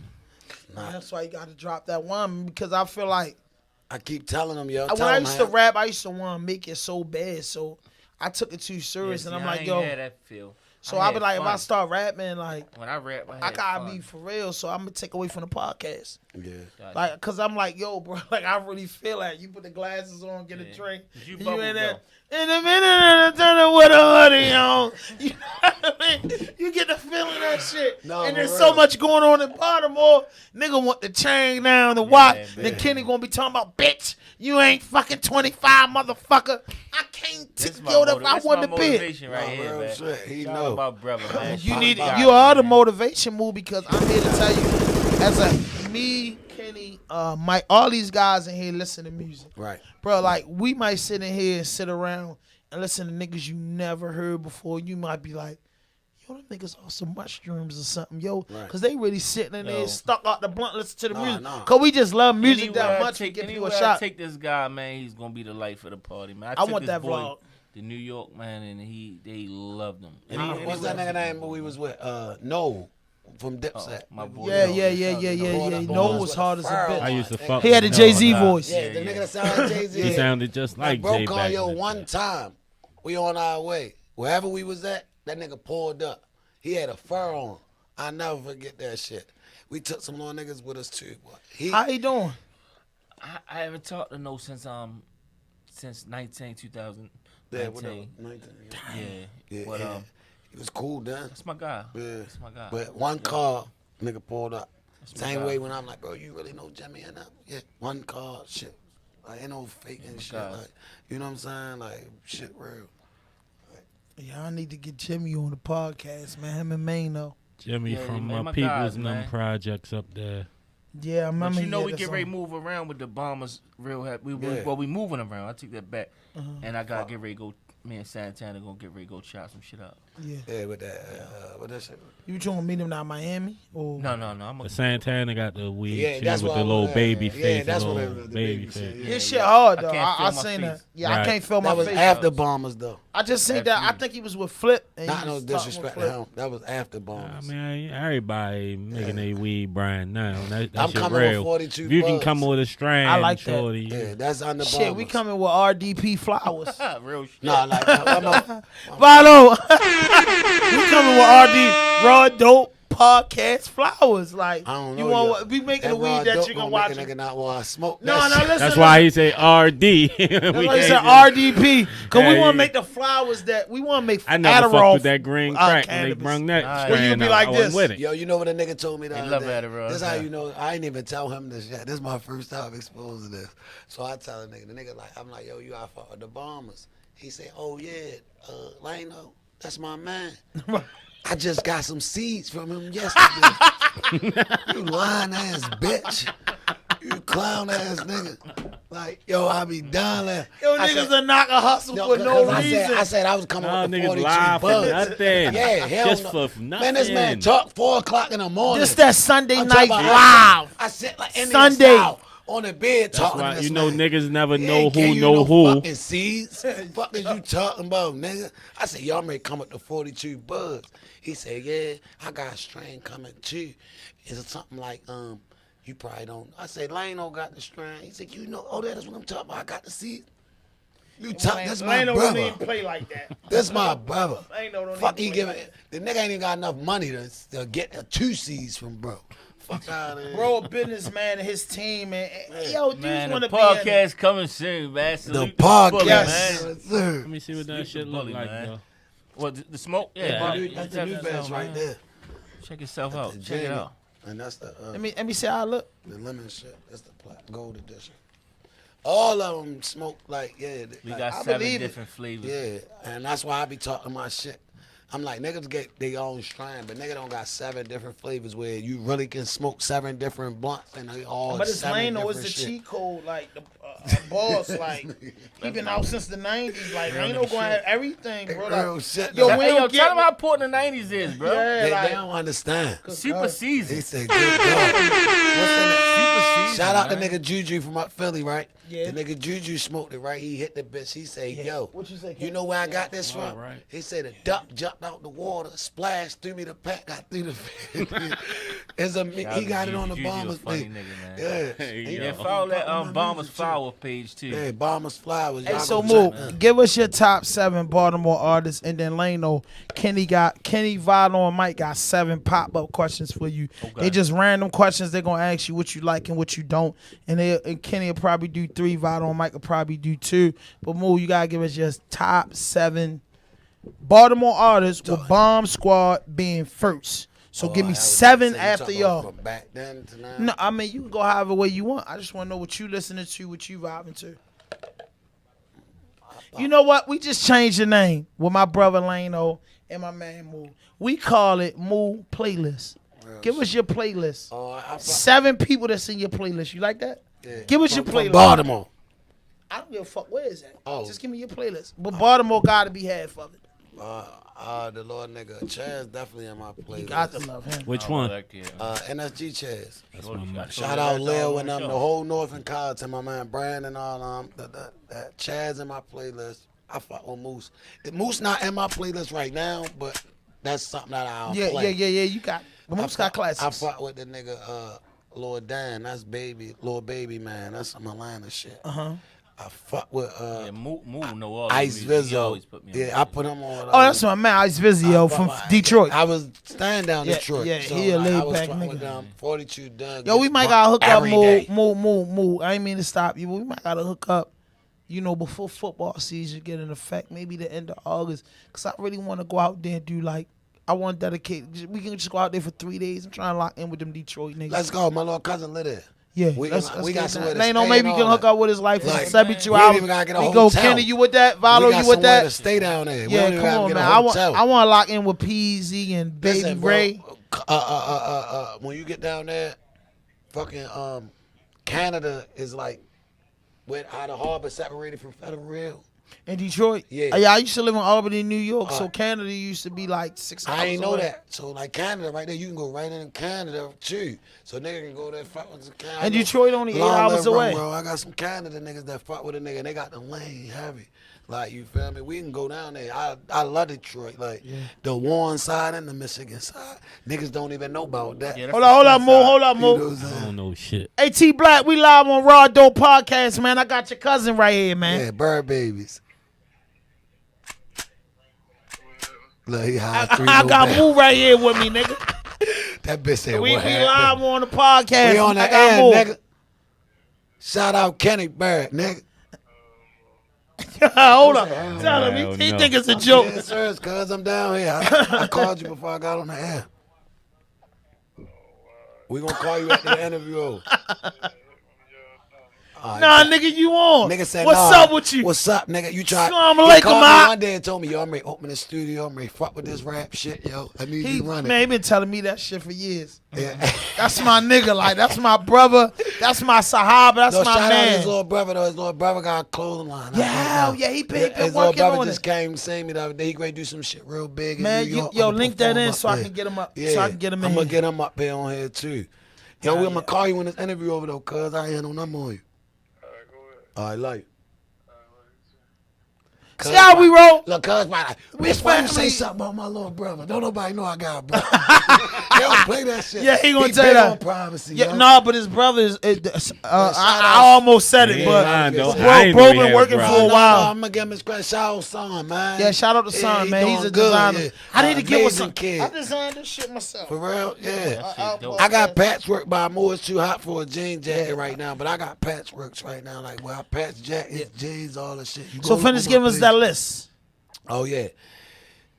That's why you got to drop that one, because I feel like I keep telling them, yo. when I used to rap, I used to want to make it so bad, so I took it too serious, and I'm like, yo. had that feel. So I be had like, if I fun. start rapping, like When I rap, I I had gotta fun. be for real. So I'm gonna take away from the podcast, Yeah. like, cause I'm like, yo, bro, like I really feel like you put the glasses on, get a Yeah. drink, You and bubble in gum. there. In a minute, and I turn it with a hoodie on. You know what I mean? You get the feeling of that shit. No, And there's for so real. much going on in Baltimore. Nigga want the chain down, the watch. Then man. Kenny gonna be talking about, bitch, you ain't fucking 25, motherfucker. I can't This take my yo if motiv- I this want my to be. motivation right No, here, real man. shit. He Shout know. out my brother, man. You Shout need out you are the man. motivation move, because I'm here to tell you, as a me, Kenny, Mike, all these guys in here listen to music, Right. bro. Like we might sit in here and sit around and listen to niggas you never heard before. You might be like, yo, them niggas on some mushrooms or something, yo, Right. because they really sitting in there Yo. stuck out the blunt, listen to the Nah, music, nah. cause we just love music Anywhere that I much. We take- give you a anywhere I shot. take this guy, man, he's gonna be the life of the party, man. I took want this that boy vlog. to New York, man, and they loved him. What's that nigga name we was with? No, from Dipset. My boy. Yeah, Noah. yeah. No was hard as a I bitch. used to fuck He had a with Jay Z Noah. voice. Yeah, the nigga that sound like Jay Z. He sounded just like bro Jay call back yo in the one day. time. We on our way. Wherever we was at, that nigga pulled up. He had a fur on. I never forget that shit. We took some little niggas with us too. Boy. How he doing? I haven't talked to no since 2019. Yeah, whatever. Yeah. But he was cool then. that's my guy. Yeah. That's my guy. But one car, nigga pulled up. my Same guy. way when I'm like, bro, you really know Jimmy and them? Yeah, one car, shit. Like, ain't no fake and shit. guy. Like, you know what I'm saying? Like, shit real. Yeah, I need to get Jimmy on the podcast, man. Him and Maine though. Jimmy Yeah, from man, my Peoples guys, and them man. projects up there. Yeah, I remember. But you know he we had get that ready to song. move around with the Bombers real happy. Yeah. Well, we moving around. I take that back. And I gotta get ready to go. Me and Santana gonna get ready to go chop some shit up. Yeah. Yeah, with that, with that shit. You trying to meet him down in Miami? Or No. I'm But a Santana got the weed Yeah, too that's with what the I little was- baby yeah, face. that's the what little the baby baby face. shit, his yeah. shit hard though. I can't I feel my seen that. face. Yeah, I Right. can't feel my That was face. after Bombers, though. I just seen that. I think he was with Flip. And Not he no was talking with disrespect to Flip. him. That was after Bombs. I mean, everybody making a weed brand now. That I'm shit coming real. with 42 If you can bucks. come with a strand, I like that. shorty. Yeah, that's under Bombs. Shit, we coming with RDP flowers. Real shit. Nah, like that. Valo. We coming with Raw Dope Podcast flowers. Like, I don't you know. want we making the weed that you can watch. Make a nigga not want to smoke. No, that no, shit. listen. That's why he say RD. That's why he said RDP. Cause we want to make the flowers that we want to make. I never Adderall fucked with that green crack when they cannabis. brung that. Well, you strand be out. like I wasn't this. with it. Yo, you know what a nigga told me the They other love day? Adderall, This how yeah. you know. I ain't even tell him this yet. This is my first time exposed to this. So I tell the nigga like, I'm like, yo, you out for the Bombers? He say, oh yeah, Lano, that's my man. I just got some seeds from him yesterday. You lying ass bitch. You clown ass nigga. Like, yo, I be down there. Yo, niggas are not gonna hustle for no reason. I said I was coming No, with the niggas 42 lie for bucks. nothing. Yeah, hell Just no. for Man, this man nothing. talk 4 o'clock in the morning. This that Sunday I'm night talking about- live. I sit like Indian Sunday. style on the bed That's talking why to this you know man. niggas never He know ain't give who you know no who. fucking seeds. Fuck is you talking about, nigga? I said, y'all may come with the 42 buds. He said, yeah, I got a strain coming too. It's something like, you probably don't. I said, Lano got the strain. He said, you know, oh, that's what I'm talking about. I got the seeds. You talk, that's my Lano don't brother. even play like that. That's my brother. Lano don't Fuck, he even giving play like the nigga ain't even got enough money to get 2 seeds from bro. Fuck out of here. Bro, a businessman and his team, and yo, dudes Man, want the to be in it. podcast coming soon, man. The Salute podcast. bully, Yes. man. Sir. Let me see what that Salute shit the look bully, like, man. though. What, the smoke? Yeah, That's the new batch right there. Check yourself out. The Check it Jamie. out. And that's the Let me see how I look. the lemon shit. That's the gold edition. All of them smoke like, yeah. We like, got I 7 believe it. different flavors. yeah, and that's why I be talking my shit. I'm like, niggas get their own strain, but nigga don't got 7 different flavors where you really can smoke 7 different blunts and they all But it's 7 Lano is different the shit. cheat code, like the boss, like he been out since the '90s. Like Real Lano nigga going to shit. have everything, bro. Real Like, shit. yo, though. we Hey, don't yo, get tell them how important the 90s is, bro. Yeah, they like, don't understand. Super season. He said, good God. What's in it? Super season. Shout out man. the nigga Juju from up Philly, right? Yeah. The nigga Juju smoked it, right? He hit the bitch. He say, yo, What you say, you Ken? know where I got this from? right. He said a duck jumped out the water, splashed through me the pack, got through the it's a Shout out he to got it Juju. on the Juju a Bombers funny page. nigga, man. Yeah. Hey, He- yo. Yeah, follow that my Bombers music, too. Flower page too. Yeah, Bombers Flowers. Hey, Y'all so go Moo, check that. give us your top 7 Baltimore artists, and then Lano, Kenny, Valo, and Mike got 7 pop-up questions for you. They just random questions. They're gonna ask you what you like and what you don't, and Kenny will probably do 3. Valo and Mike will probably do 2. But Moo, you gotta give us your top 7 Baltimore artists with Bomb Squad being first. So give me I was 7 saying, you after talking y'all. From back then to now. No, I mean you can go however way you want. I just want to know what you listening to, what you vibing to. You know what? We just changed the name with my brother Lano and my man Moo. We call it Moo Playlist. Give us your playlist. Oh, I 7 people that's in your playlist. You like that? yeah. Give us your From playlist. Baltimore. I don't give a fuck. Where is that? Oh. Just give me your playlist. But Baltimore gotta be half of it. The Lord nigga Chaz definitely in my You playlist. got to love him. Which Oh, one? that kid. NSG Chaz. Shout Shout out Lil and them, the whole Northern College, and my man Brandon and all that Chaz in my playlist. I fuck with Moose. Moose not in my playlist right now, but that's something that I'll play. Yeah. You got. But Moose got classics. I fuck with the nigga Lord Dan. That's Lord Baby man. That's some Atlanta shit. I fuck with Yeah, Moo know all Ice the music. He Vizzo. always put me on Yeah, that I shit. put him on. Oh, that's my man, Ice Vizio from Detroit. I was staying down Yeah, Detroit. yeah, so he a like, I laid was back fucking with nigga. them 42 Doug. Yo, we might gotta hook up every day. Moo. I ain't mean to stop you, but we might gotta hook up, before football season get in effect, maybe the end of August. Cause I really want to go out there and do I want to dedicate. We can just go out there for 3 days. I'm trying to lock in with them Detroit niggas. Let's go. My little cousin live there. Yeah, We let's got get somewhere that. to Lano, stay maybe and you can all hook that. up with his life Like, for 72 we ain't hours. even gotta get a We go, hotel. Kenny, you with that? We Valo, got you with somewhere that? to stay down there. We Yeah, don't even come gotta on, get a man. hotel. I want to lock in with PZ and Baby Listen, bro, Ray. when you get down there, fucking Canada is like with Outer Harbor separated from Federal. In Detroit? Yeah. I used to live in Albany, New York, so Canada used to be like 6 hours I ain't know away. that. So like Canada, right there, you can go right in Canada too. So nigga can go there fuck with some Canada. And Detroit only 8 Long hours live Rum away. Roll. I got some Canada niggas that fuck with a nigga. And they got the lane heavy. Like, you feel me? We can go down there. I love Detroit. Like, the Warren side and the Michigan side. Niggas don't even know about that. Yeah, that's Hold the on, east Mo. side. Hold on, You know Mo. what I'm I saying? don't know shit. Hey, T Black, we live on RawDope Podcast, man. I got your cousin right here, man. Yeah, bird babies. Look, he high three. I no got bell. Moo right here with me, nigga. That bitch said, We what live happened? on the podcast. We on I the got air, Moo. nigga. Shout out Kenny Barrett, nigga. Hold on. Tell him. Hell He no. think it's a joke. Yes, sir, cuz I'm down here. I called you before I got on the air. We gonna call you at the interview. Nah, nigga, you on. Nigga said, What's nah, up with you? What's up, nigga? You tried. Assalamu He alaikum, called me ma. one day and told me, yo, I'm ready to open the studio. I'm ready to fuck with this rap shit, yo. I need He, you running. man, he been telling me that shit for years. Yeah. That's my nigga. Like, that's my brother. That's my sahaba. That's No, my shout out to his man. little brother, though. His little brother got a clothing line. Yeah, yeah, he been His little working brother on just it. came saying me the other day. He going to do some shit real big in Man, New York. yo, I'ma link that perform in up so I there. can get him up. Yeah, So I can get him in I'm going here. to get him up there on here, too. Yo, we're going to call you in this interview over, though, cuz I ain't had no number on you. All right, like. See how we roll? Look, cuz, why you family. say something about my little brother? Don't nobody know I got a brother. They don't play that shit. Yeah, he gonna big tell that. on privacy, Yeah, yo. no, but his brother is. out. I almost said it, Yeah, but nah, don't- bro, I ain't bro know he been had a working brother. for a while. I'm gonna give him his credit. Shout out Son, man. Yeah, shout out to Son, man. He's doing a good, designer. yeah. I need to get with Amazing some. kid. I designed this shit myself. For real, yeah. dope. I got patchwork by Mo. It's too hot for a jean jacket right now, but I got patchworks right now. Like, where I patch jackets, jeans, all the shit. You So go look finish on my giving us page. that list. Oh, yeah.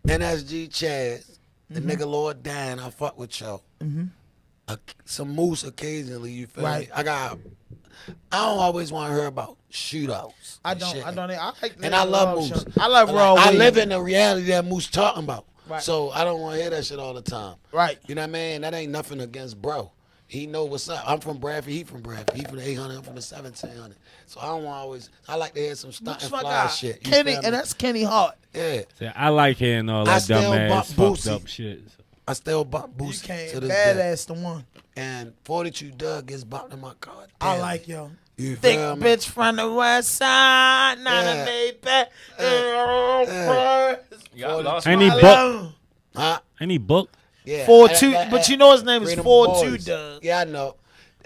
NSG Chaz, the Mm-hmm. nigga Lord Dan, I fuck with y'all. Some moose occasionally, you feel Right. me? I don't always want to hear about shootouts. I and don't. shit. I don't. I like. And I love moose. Show. I like raw. I weed. live in the reality that Moose talking about. Right. So I don't want to hear that shit all the time. Right. You know what I mean? That ain't nothing against bro. He know what's up. I'm from Bradford. He from Bradford. He from the 800. I'm from the 1700. So I don't want always. I like to hear some stunt That's and my fly guy. shit. You Kenny, feel me? and that's Kenny Hart. Yeah. See, I like hearing all I that still dumb bump ass fucked Boosie. up shit. I still bump You Boosie came to this day. badass the one. And 42 Doug gets bumped in my car. I daily. like yo. You Thick feel me? bitch from the west side, not Yeah. a baby. Y'all lost Ain't my- he I book? love him. Huh? Ain't he book? Yeah. 4-2, but you know his name is Freedom 4-2 Boys. Doug. Yeah, I know.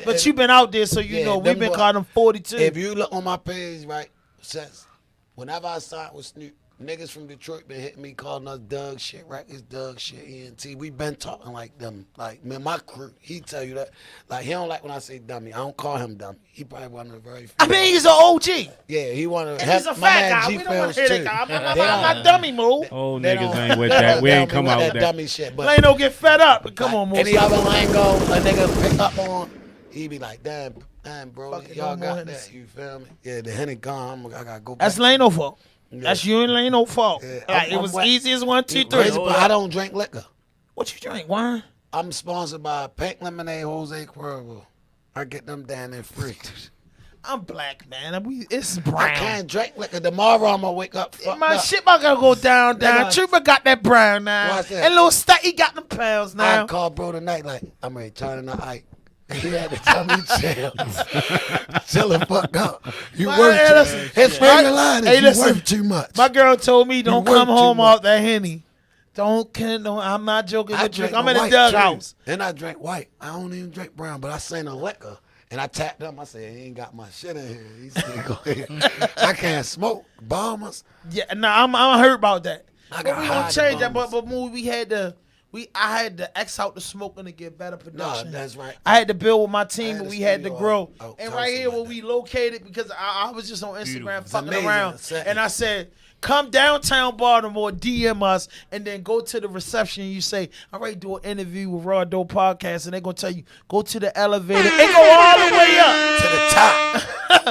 But you been out there, so you Yeah, know we've them been boy- calling him 42. If you look on my page, right, since whenever I signed with Snoop, niggas from Detroit been hitting me calling us Doug shit, right? It's Doug shit, ENT. We been talking like them. Like, man, my crew, he tell you that. Like, he don't like when I say dummy. I don't call him dummy. He probably one of the very few. I mean, he's an OG. yeah, he one of And he's a fat guy. We don't want to hear that guy. I'm not dummy move. Old They niggas don't- ain't with they that. don't We ain't tell come me out with with that that. dummy shit. But Lano get fed up. Come on, Mo. any other lingo a nigga pick up on, he be like, damn, bro, Fuck it, y'all no more got that. Hennessy. You feel me? Yeah, the Henny gone. I gotta go back. That's Lano fault. Yeah. That's you and Lano fault. Yeah, Like, it I'm was wet. easy as 1, 2, 3. Crazy, but I don't drink liquor. What you drink? Wine? I'm sponsored by Pink Lemonade, Jose Cuervo. I get them down there free. I'm black, man. It's brown. I can't drink liquor. Tomorrow I'm gonna wake up. fucked My up. shit about to go down. Nigga. Trooper got that brown now. Watch that. And little Statty got them pounds I now. called bro tonight like, I'm ready to turn in the Ike. He had to tell me chill. Chill the fuck up. You Man, worth hey, too listen. much. His favorite line is Hey, you listen. worth too much. My girl told me don't You work come too home much. off that Henny. Don't. I'm not joking I with you. drink I'm in the white, Doug too. house. And I drink white. I don't even drink brown, but I seen a liquor. And I tapped him. I said, he ain't got my shit in here. He said, go ahead. I can't smoke. Bombers. Yeah, nah, I'm hurt about that. I But got we high gonna change that. bombers. But Moo, I had to X out the smoking to get better No, production. that's right. I had to build with my team, had but a we had to studio grow. out And Tulsa right here like where that. we located, because I was just on Instagram Beautiful. It's fucking amazing. around, It's set. and I said, come downtown Baltimore, DM us, and then go to the reception. You say, I'm ready to do an interview with RawDope Podcast, and they're gonna tell you, go to the elevator and go all the way up. To the top.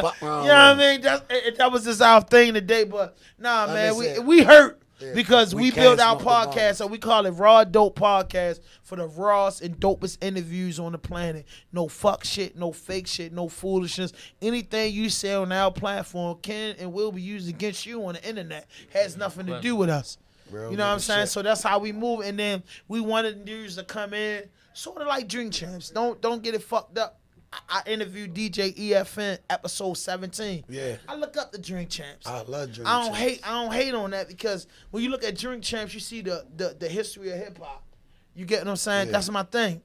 Fuck You wrong know what I with me. mean? That was just our thing today, but nah, man, Understand. we hurt. Yeah. Because We we can't built our smoke the podcast, bombs. so we call it RawDope Podcast for the rawest and dopest interviews on the planet. No fuck shit, no fake shit, no foolishness. Anything you say on our platform can and will be used against you on the internet. Has nothing to do with us. Real You know what I'm nigga saying? shit. So that's how we move. And then we wanted dudes to come in, sort of like Drink Champs. Don't get it fucked up. I interviewed DJ EFN episode 17. Yeah. I look up the Drink Champs. I love Drink I don't Champs. hate on that because when you look at Drink Champs, you see the history of hip hop. You get what I'm saying? Yeah. That's my thing.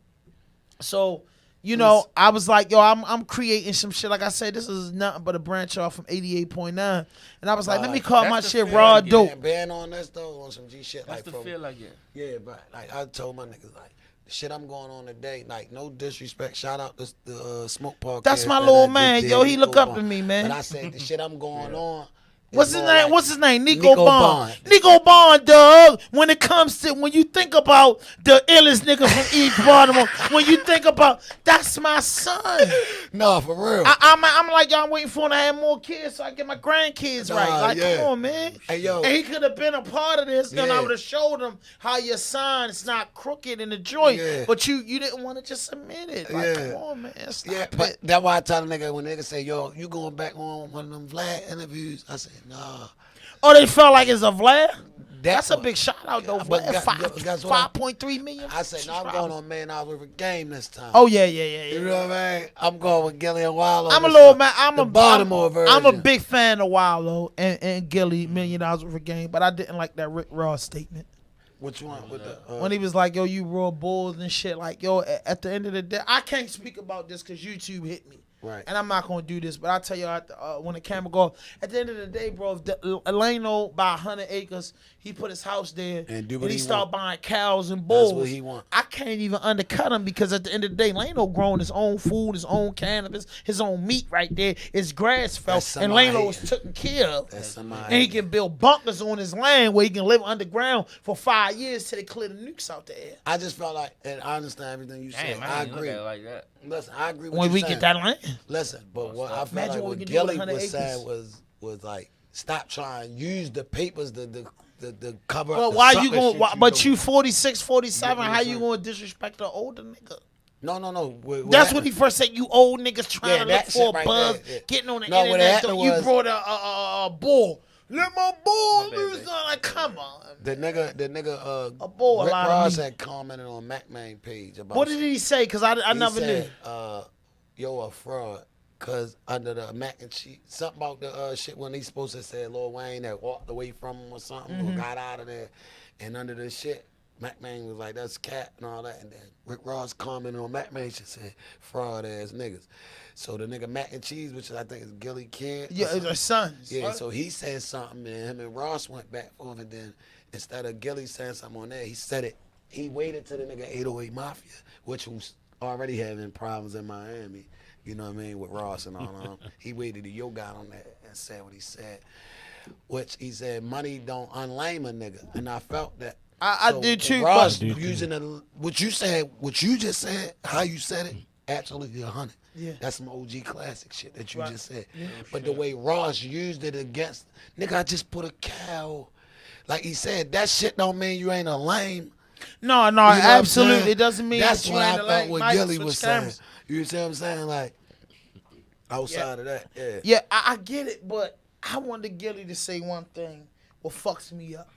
So, you know, I was like, yo, I'm creating some shit. Like I said, this is nothing but a branch off from 88.9. And I was like, let me call my shit Raw Dope. Band on this though, on some G shit. That's like the feel like it. Yeah, but like I told my niggas like the shit I'm going on today, like no disrespect. Shout out to the Smoke Podcast. That's my that little I did man. there, Yo, he Nico look up Bond. to me, man. But I said the shit I'm going on. What's his more name? like What's his name? Nico Nico Bond. Bond. Nico Bond, dog. When you think about the illest nigga from East Baltimore, when you think about that's my son. No, for real. I'm like, y'all, I'm waiting for him to have more kids so I get my grandkids right. Like, yeah. come on, man. Hey, yo. And he could have been a part of this, and I Yeah. would have showed him how your son's not crooked in the joint. Yeah. But you didn't want to just admit it. Like, Yeah. come on, man. Stop Yeah, it. but that's why I tell the nigga when niggas say, yo, you going back on one of them Vlad interviews? I said, nah. Oh, they felt like it's a Vlad? That's a what- big shout out, though. But Vlad. guess what? 5.3 million. I said, no, I'm going on Man I Was With a Game this time. Oh, yeah. You know what I mean? I'm going with Gilly and Wallow. I'm a this little time. man. I'm The a Baltimore version. I'm a big fan of Wallow and Gilly, $1 million worth of game, but I didn't like that Rick Ross statement. Which one? With the, When he was like, yo, you raw bulls and shit. Like, yo, at the end of the day, I can't speak about this because YouTube hit me. Right. And I'm not going to do this, but I'll tell you when the camera go off. At the end of the day, bro, if Lano buy 100 acres, he put his house there, And do what he he start want. buying cows and bulls. what he want. I can't even undercut him because at the end of the day, Lano growing his own food, his own cannabis, his own meat right there. It's grass felt, That's and somebody Lano was hating. taken care of. That's somebody And he hating. can build bunkers on his land where he can live underground for 5 years till they clear the nukes out the air. I just felt like, and I understand everything you said. Damn, I I didn't look agree. at it like that. Listen, I agree with When you we saying. get that land. Listen, but what I felt Imagine like what what we can do with Gilly 100 was saying acres. was like, stop trying, use the papers to cover Well, up the why you sucker going? shit Why, but doing. you 46, 47. Yeah, How you sure. going to disrespect an older nigga? No. That's what he first said. You old niggas trying Yeah, to look that for shit a right buzz, there, yeah. getting on the No, what internet. happened though. You was- brought a bull. Let my bull loose. Like, come on. The nigga, A bull, a Rick lot of Ross meat. had commented on Mac Main page about. What did he say? Because I He never knew. said, yo, a fraud. Cause under the mac and cheese, something about the shit when he supposed to say Lil Wayne that walked away from him or something Mm-hmm. or got out of there, and under the shit, Mac Main was like, that's cat and all that, and then Rick Ross commented on Mac Main shit said fraud ass niggas. So the nigga Mac and Cheese, which I think is Gilly Kid. or Yeah, something. it's sons. Yeah, so he said something, and him and Ross went back forth, and then instead of Gilly saying something on there, he said it. He waited till the nigga 808 Mafia, which was already having problems in Miami, you know what I mean, with Ross and all of them. He waited till Yo got on that and said what he said, which he said, money don't unlame a nigga, and I felt that. I did too, Ross but- using what you said, what you just said, how you said it, absolutely 100. Yeah. That's some OG classic shit that you just said. But the way Ross used it against, nigga, I just put a cow. Like he said, that shit don't mean you ain't a lame. No, You know what I'm absolutely. saying? It doesn't mean That's that you what I ain't thought like what Mike Gilly switch was saying. cameras. You see what I'm saying? Like, outside of that, yeah. Yeah, I get it, but I wanted Gilly to say one thing what fucks me up.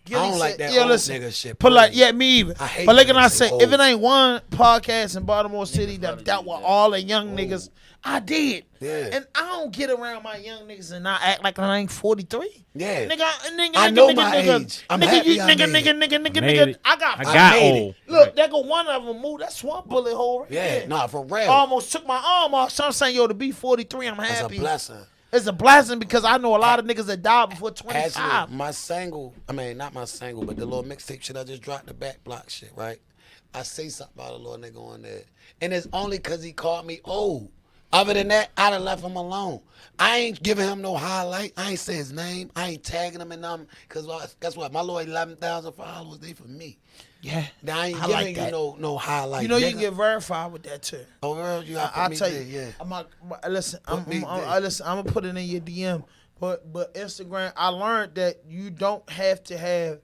Gilly I don't like said, that yo, old listen, nigga shit, Put like, period. yeah, me either. I hate But look at when I they say say, if it old. ain't one podcast in Baltimore City that dealt with all the young niggas, I did. Yeah. And I don't get around my young niggas and not act like I ain't 43. Yeah. Nigga, I know my age. I'm happy I made it. Made it. I got got old. Look, there go one of them move. That's one bullet hole right Yeah, there. nah, for real. Almost took my arm off. So I'm saying, yo, to be 43, I'm It's a happy. blessing. It's a blessing because I know a lot of niggas that died before 25. Actually, my single, I mean, not my single, but the little mixtape shit I just dropped, the back block shit, right? I say something about a little nigga on there. And it's only because he called me old. Other than that, I'd have left him alone. I ain't giving him no highlight. I ain't say his name. I ain't tagging him in nothing. Because guess what? My little 11,000 followers, they for me. Yeah. Now, I ain't I giving like you that. no highlight. You know you nigga. can get verified with that too. Oh, girl, you got to I'll put me tell there, you. yeah. Listen, I'm me there. gonna put it in your DM. But Instagram, I learned that you don't have to have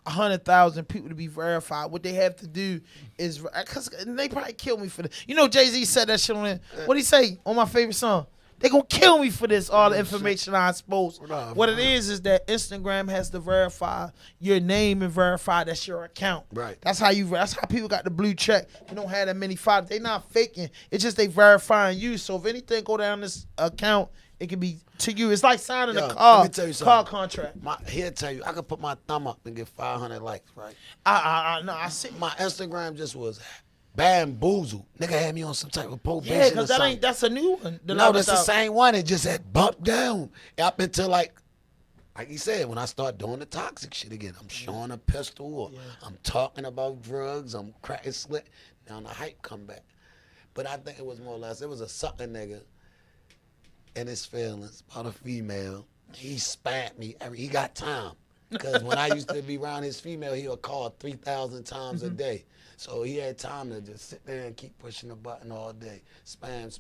100,000 people to be verified. What they have to do is, cause they probably kill me for that. You know, Jay-Z said that shit on it. What he say on my favorite song? They gonna kill me for this. All the information I expose. Nah, What it is that Instagram has to verify your name and verify that's your account. Right. That's how people got the blue check. You don't have that many followers. They not faking. It's just they verifying you. So if anything go down this account, it can be to you. It's like signing a car. Let me tell you something. Car contract. He'll tell you, I could put my thumb up and get 500 likes, right? I see. My Instagram just was bamboozled. Nigga had me on some type of probation. Yeah, because that's a new one. No, that's the same one. It just had bumped down up until like he said, when I start doing the toxic shit again, I'm showing a pistol or I'm talking about drugs, I'm cracking slit. Now the hype come back. But I think it was more or less, it was a sucker nigga in his feelings about a female. He spammed me. He got time. Because when I used to be around his female, he would call 3,000 times a day. So he had time to just sit there and keep pushing the button all day. Spam.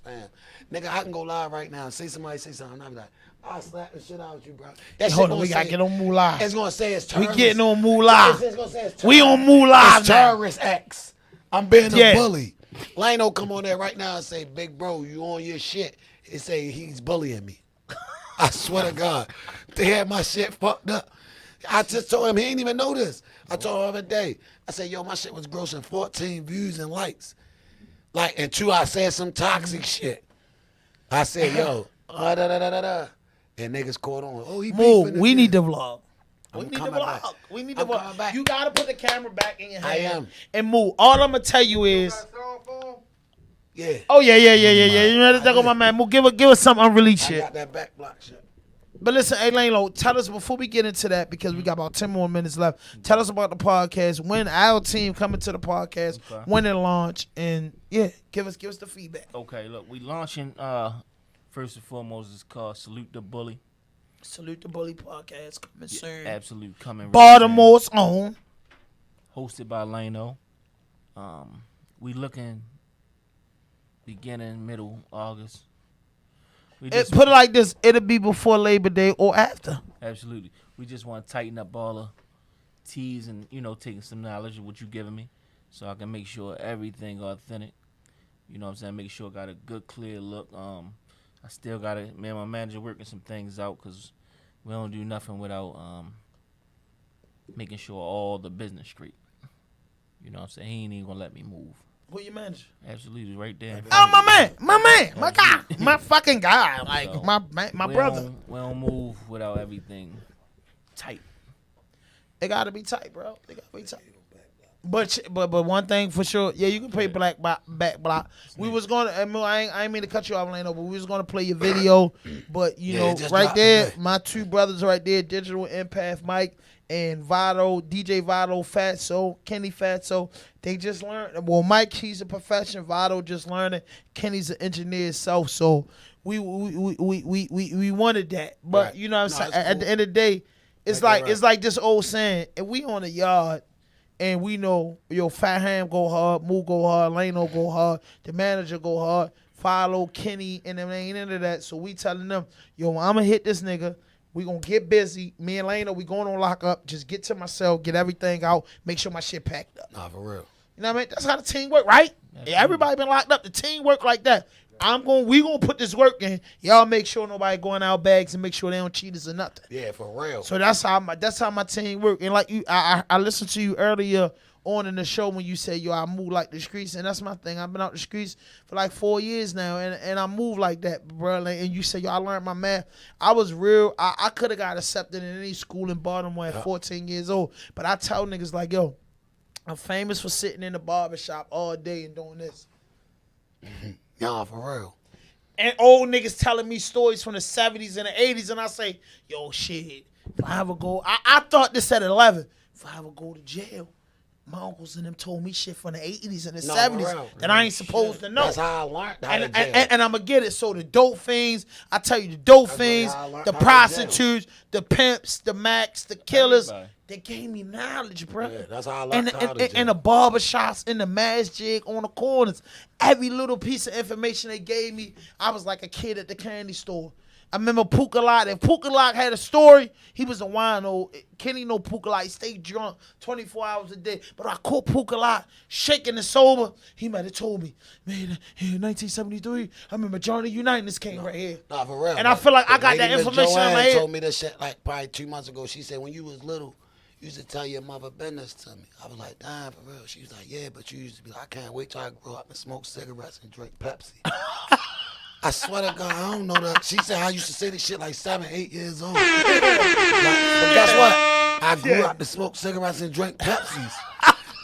Nigga, I can go live right now and somebody say something. I'll be like, I'll slap the shit out of you, bro. Hold on, we got to get on Moolah. It's going to say it's We terrorist. getting on Moolah. It's gonna say it's terrorist. We on Moolah It's now. terrorist acts. I'm being a bully. Lano come on there right now and say, big bro, you on your shit. He say he's bullying me. I swear to God. They had my shit fucked up. I just told him he ain't even know this. I told him the other day. I said, yo, my shit was grossing 14 views and likes. Like, and two, I said some toxic shit. I said, yo, da. And niggas caught on. Oh, he beefing. We need the vlog. I'm We need the coming back. vlog. We need the I'm coming vlog. back. You got to put the camera back in your hand. I am. And move. All I'm going to tell you is. Yeah. Oh, yeah. You know that on my man. Move. Give us some unreleased I shit. got that back block shit. But listen, hey, Lane, tell us before we get into that, because we got about 10 more minutes left. Tell us about the podcast, when our team coming to the podcast, when it launch, and give us the feedback. Okay, look, we launching. First and foremost, it's called Salute the Bully. Salute the Bully podcast coming soon. Absolute coming. Baltimore's own. Hosted by Lano. We looking beginning, middle August. Put it like this: it'll be before Labor Day or after. Absolutely. We just want to tighten up all the T's and, taking some knowledge of what you're giving me so I can make sure everything authentic. You know what I'm saying? Make sure I got a good, clear look. I still got me and my manager working some things out because we don't do nothing without making sure all the business straight. You know what I'm saying? He ain't even going to let me move. Who you manager? Absolutely, right there. Oh, my man, my guy, my fucking guy, like So, my brother. We don't move without everything tight. It gotta be tight, bro. It gotta be tight. But one thing for sure, you can play back block. We was gonna, I ain't mean to cut you off, Lano, but we was gonna play your video. But right there, my two brothers right there, Digital Empath Mike and DJ Vado, Kenny Fatso, they just learned. Well, Mike, he's a professional. Vado just learning. Kenny's an engineer himself. So we wanted that. But Right. you know what I'm saying? Cool. At the end of the day, it's like this old saying, if we on the yard and we know Fat Ham go hard, Moo go hard, Lano go hard, the manager go hard, follow Kenny, and them ain't into that. So we telling them, I'm gonna hit this nigga. We gonna get busy. Me and Lano, we going on lock up. Just get to my cell, get everything out, make sure my shit packed up. Nah, for real. You know what I mean? That's how the team work, right? Yeah, everybody been locked up. The team work like that. We gonna put this work in. Y'all make sure nobody going out bags and make sure they don't cheat us or nothing. Yeah, for real. So that's how my team work. And like I listened to you earlier on in the show when you said, I move like the streets, and that's my thing. I've been out the streets for like 4 years now, and I move like that, bro. Like, and you said, I learned my math. I was real. I could have got accepted in any school in Baltimore at 14 years old, but I tell niggas like, I'm famous for sitting in the barbershop all day and doing this. Nah, for real. And old niggas telling me stories from the 70s and the 80s, and I say, shit, if I ever go, I thought this at 11, if I ever go to jail, my uncles and them told me shit from the 80s and the 70s that I ain't supposed to know. That's how I learned how to jail. And I'm going to get it. So the dope fiends, I tell you, the dope fiends, the prostitutes, the pimps, the macs, the killers, they gave me knowledge, bro. Yeah, that's how I learned how to jail. And the barbershops, in the masjig, on the corners, every little piece of information they gave me, I was like a kid at the candy store. I remember Puka Lot. If Puka Lot had a story, he was a wino. Kenny know Puka Lot. He stayed drunk 24 hours a day. But I caught Puka Lot shaking and sober. He might have told me, man, in 1973, I remember Johnny Unitas came right here. Nah, for real. And I feel like I got that information in my head. told me this shit like probably 2 months ago. She said, when you was little, you used to tell your mother business to me. I was like, damn, for real. She was like, yeah, but you used to be like, I can't wait till I grow up and smoke cigarettes and drink Pepsi. I swear to God, I don't know that. She said I used to say this shit like 7, 8 years old. But guess what? I grew up to smoke cigarettes and drink Pepsis.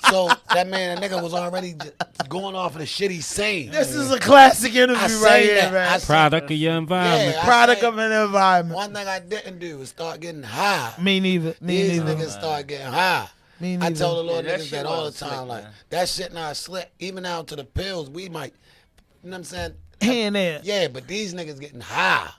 So that nigga was already going off of the shit he's saying. This is a classic interview right here, man. Product of your environment. Yeah, Product of an environment. One thing I didn't do was start getting high. Me neither. These niggas start getting high. Me I neither. tell the little Yeah, that niggas shit that all the wasn't time. slick, Like, man. that shit not slick. Even down to the pills, we might, you know what I'm saying? Here and there. Yeah, but these niggas getting high.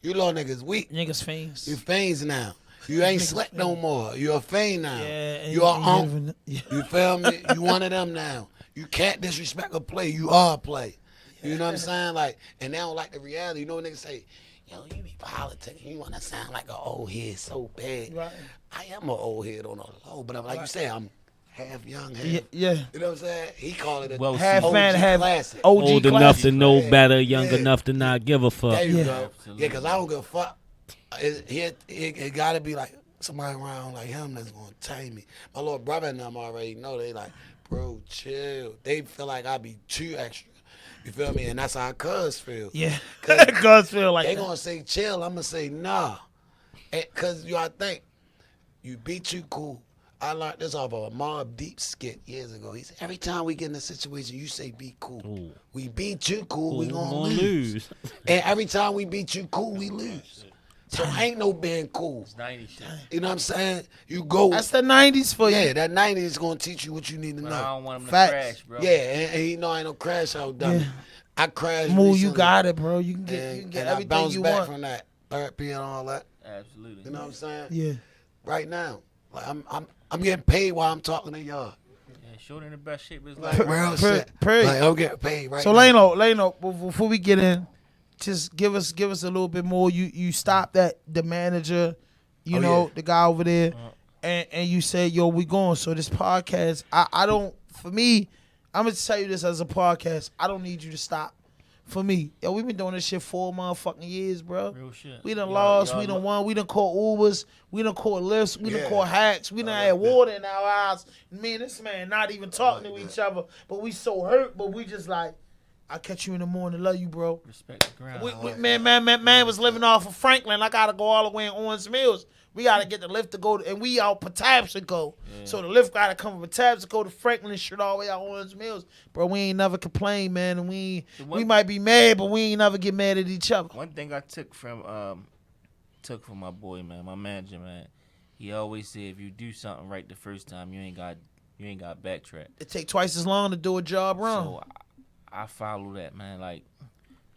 You little niggas weak. Niggas fiends. You fiends now. You ain't slick no more. You a fiend now. Yeah, you are and you feel me? You one of them now. You can't disrespect a play. You are a play. You know what I'm saying? Like, and they don't like the reality. You know when niggas say, yo, you be politicking. You want to sound like an old head so bad. Right. I am an old head on a low, but I'm like you say, I'm half young, half. Yeah. You know what I'm saying? He called it a Well, Half OG man, half classic. OG Old classic. enough to know Yeah. better, young Yeah. enough to not give a fuck. There you Yeah. go. Absolutely. Yeah, because I don't give a fuck. It got to be like somebody around like him that's going to tame me. My little brother and them already know. They like, bro, chill. They feel like I be too extra. You feel me? And that's how cuz feel. Yeah. 'Cause Cuz feel like they that. going to say chill. I'm going to say nah. Because I think you be too cool. I learned this off of a Mobb Deep skit years ago. He said, every time we get in a situation, you say be cool. Ooh. We be too cool, we Ooh, gonna gonna lose. lose. And every time we be too cool, we lose. So ain't no being cool. 90 shit. You know what I'm saying? You go. That's the 90s for you. Yeah, that 90 is gonna teach you what you need to But I know. don't want him to Facts. crash, bro. Yeah, and you know I ain't no crash out dummy. Yeah. I crashed Moo, you recently, got it, bro. You can get, and, you can get and I everything bounced you back want. from that therapy and all that. Absolutely. You know what I'm saying? Yeah. Right now, like I'm getting paid while I'm talking to y'all. Yeah, Shorty in the best shape of his Like life. real Pray- shit. pray. Like I'm getting paid right So now. Lano, before we get in, just give us a little bit more. You stopped at the manager, you Oh, know, yeah. the guy over there, and you said, yo, we going. So this podcast, I don't, for me, I'm gonna tell you this as a podcast, I don't need you to stop. For me, yo, we've been doing this shit 4 motherfucking years, bro. Real shit. We done Y'all- lost, y'all we done look- won, we done caught Ubers, we done caught lifts, we done Yeah. caught hacks, we done had water in our eyes. Me and this man not even talking to each other, but we so hurt, but we just like, I'll catch you in the morning, love you, bro. Respect the ground. Man was living off of Franklin. I gotta go all the way in Orange Mills. We gotta get the lift to go, and we out Patapsco. So the lift gotta come from Patapsco to Franklin and shit all the way out Orange Mills. Bro, we ain't never complain, man, and we might be mad, but we ain't never get mad at each other. One thing I took from my boy, man, my manager, man. He always said if you do something right the first time, you ain't got backtrack. It take twice as long to do a job wrong. So I follow that, man. Like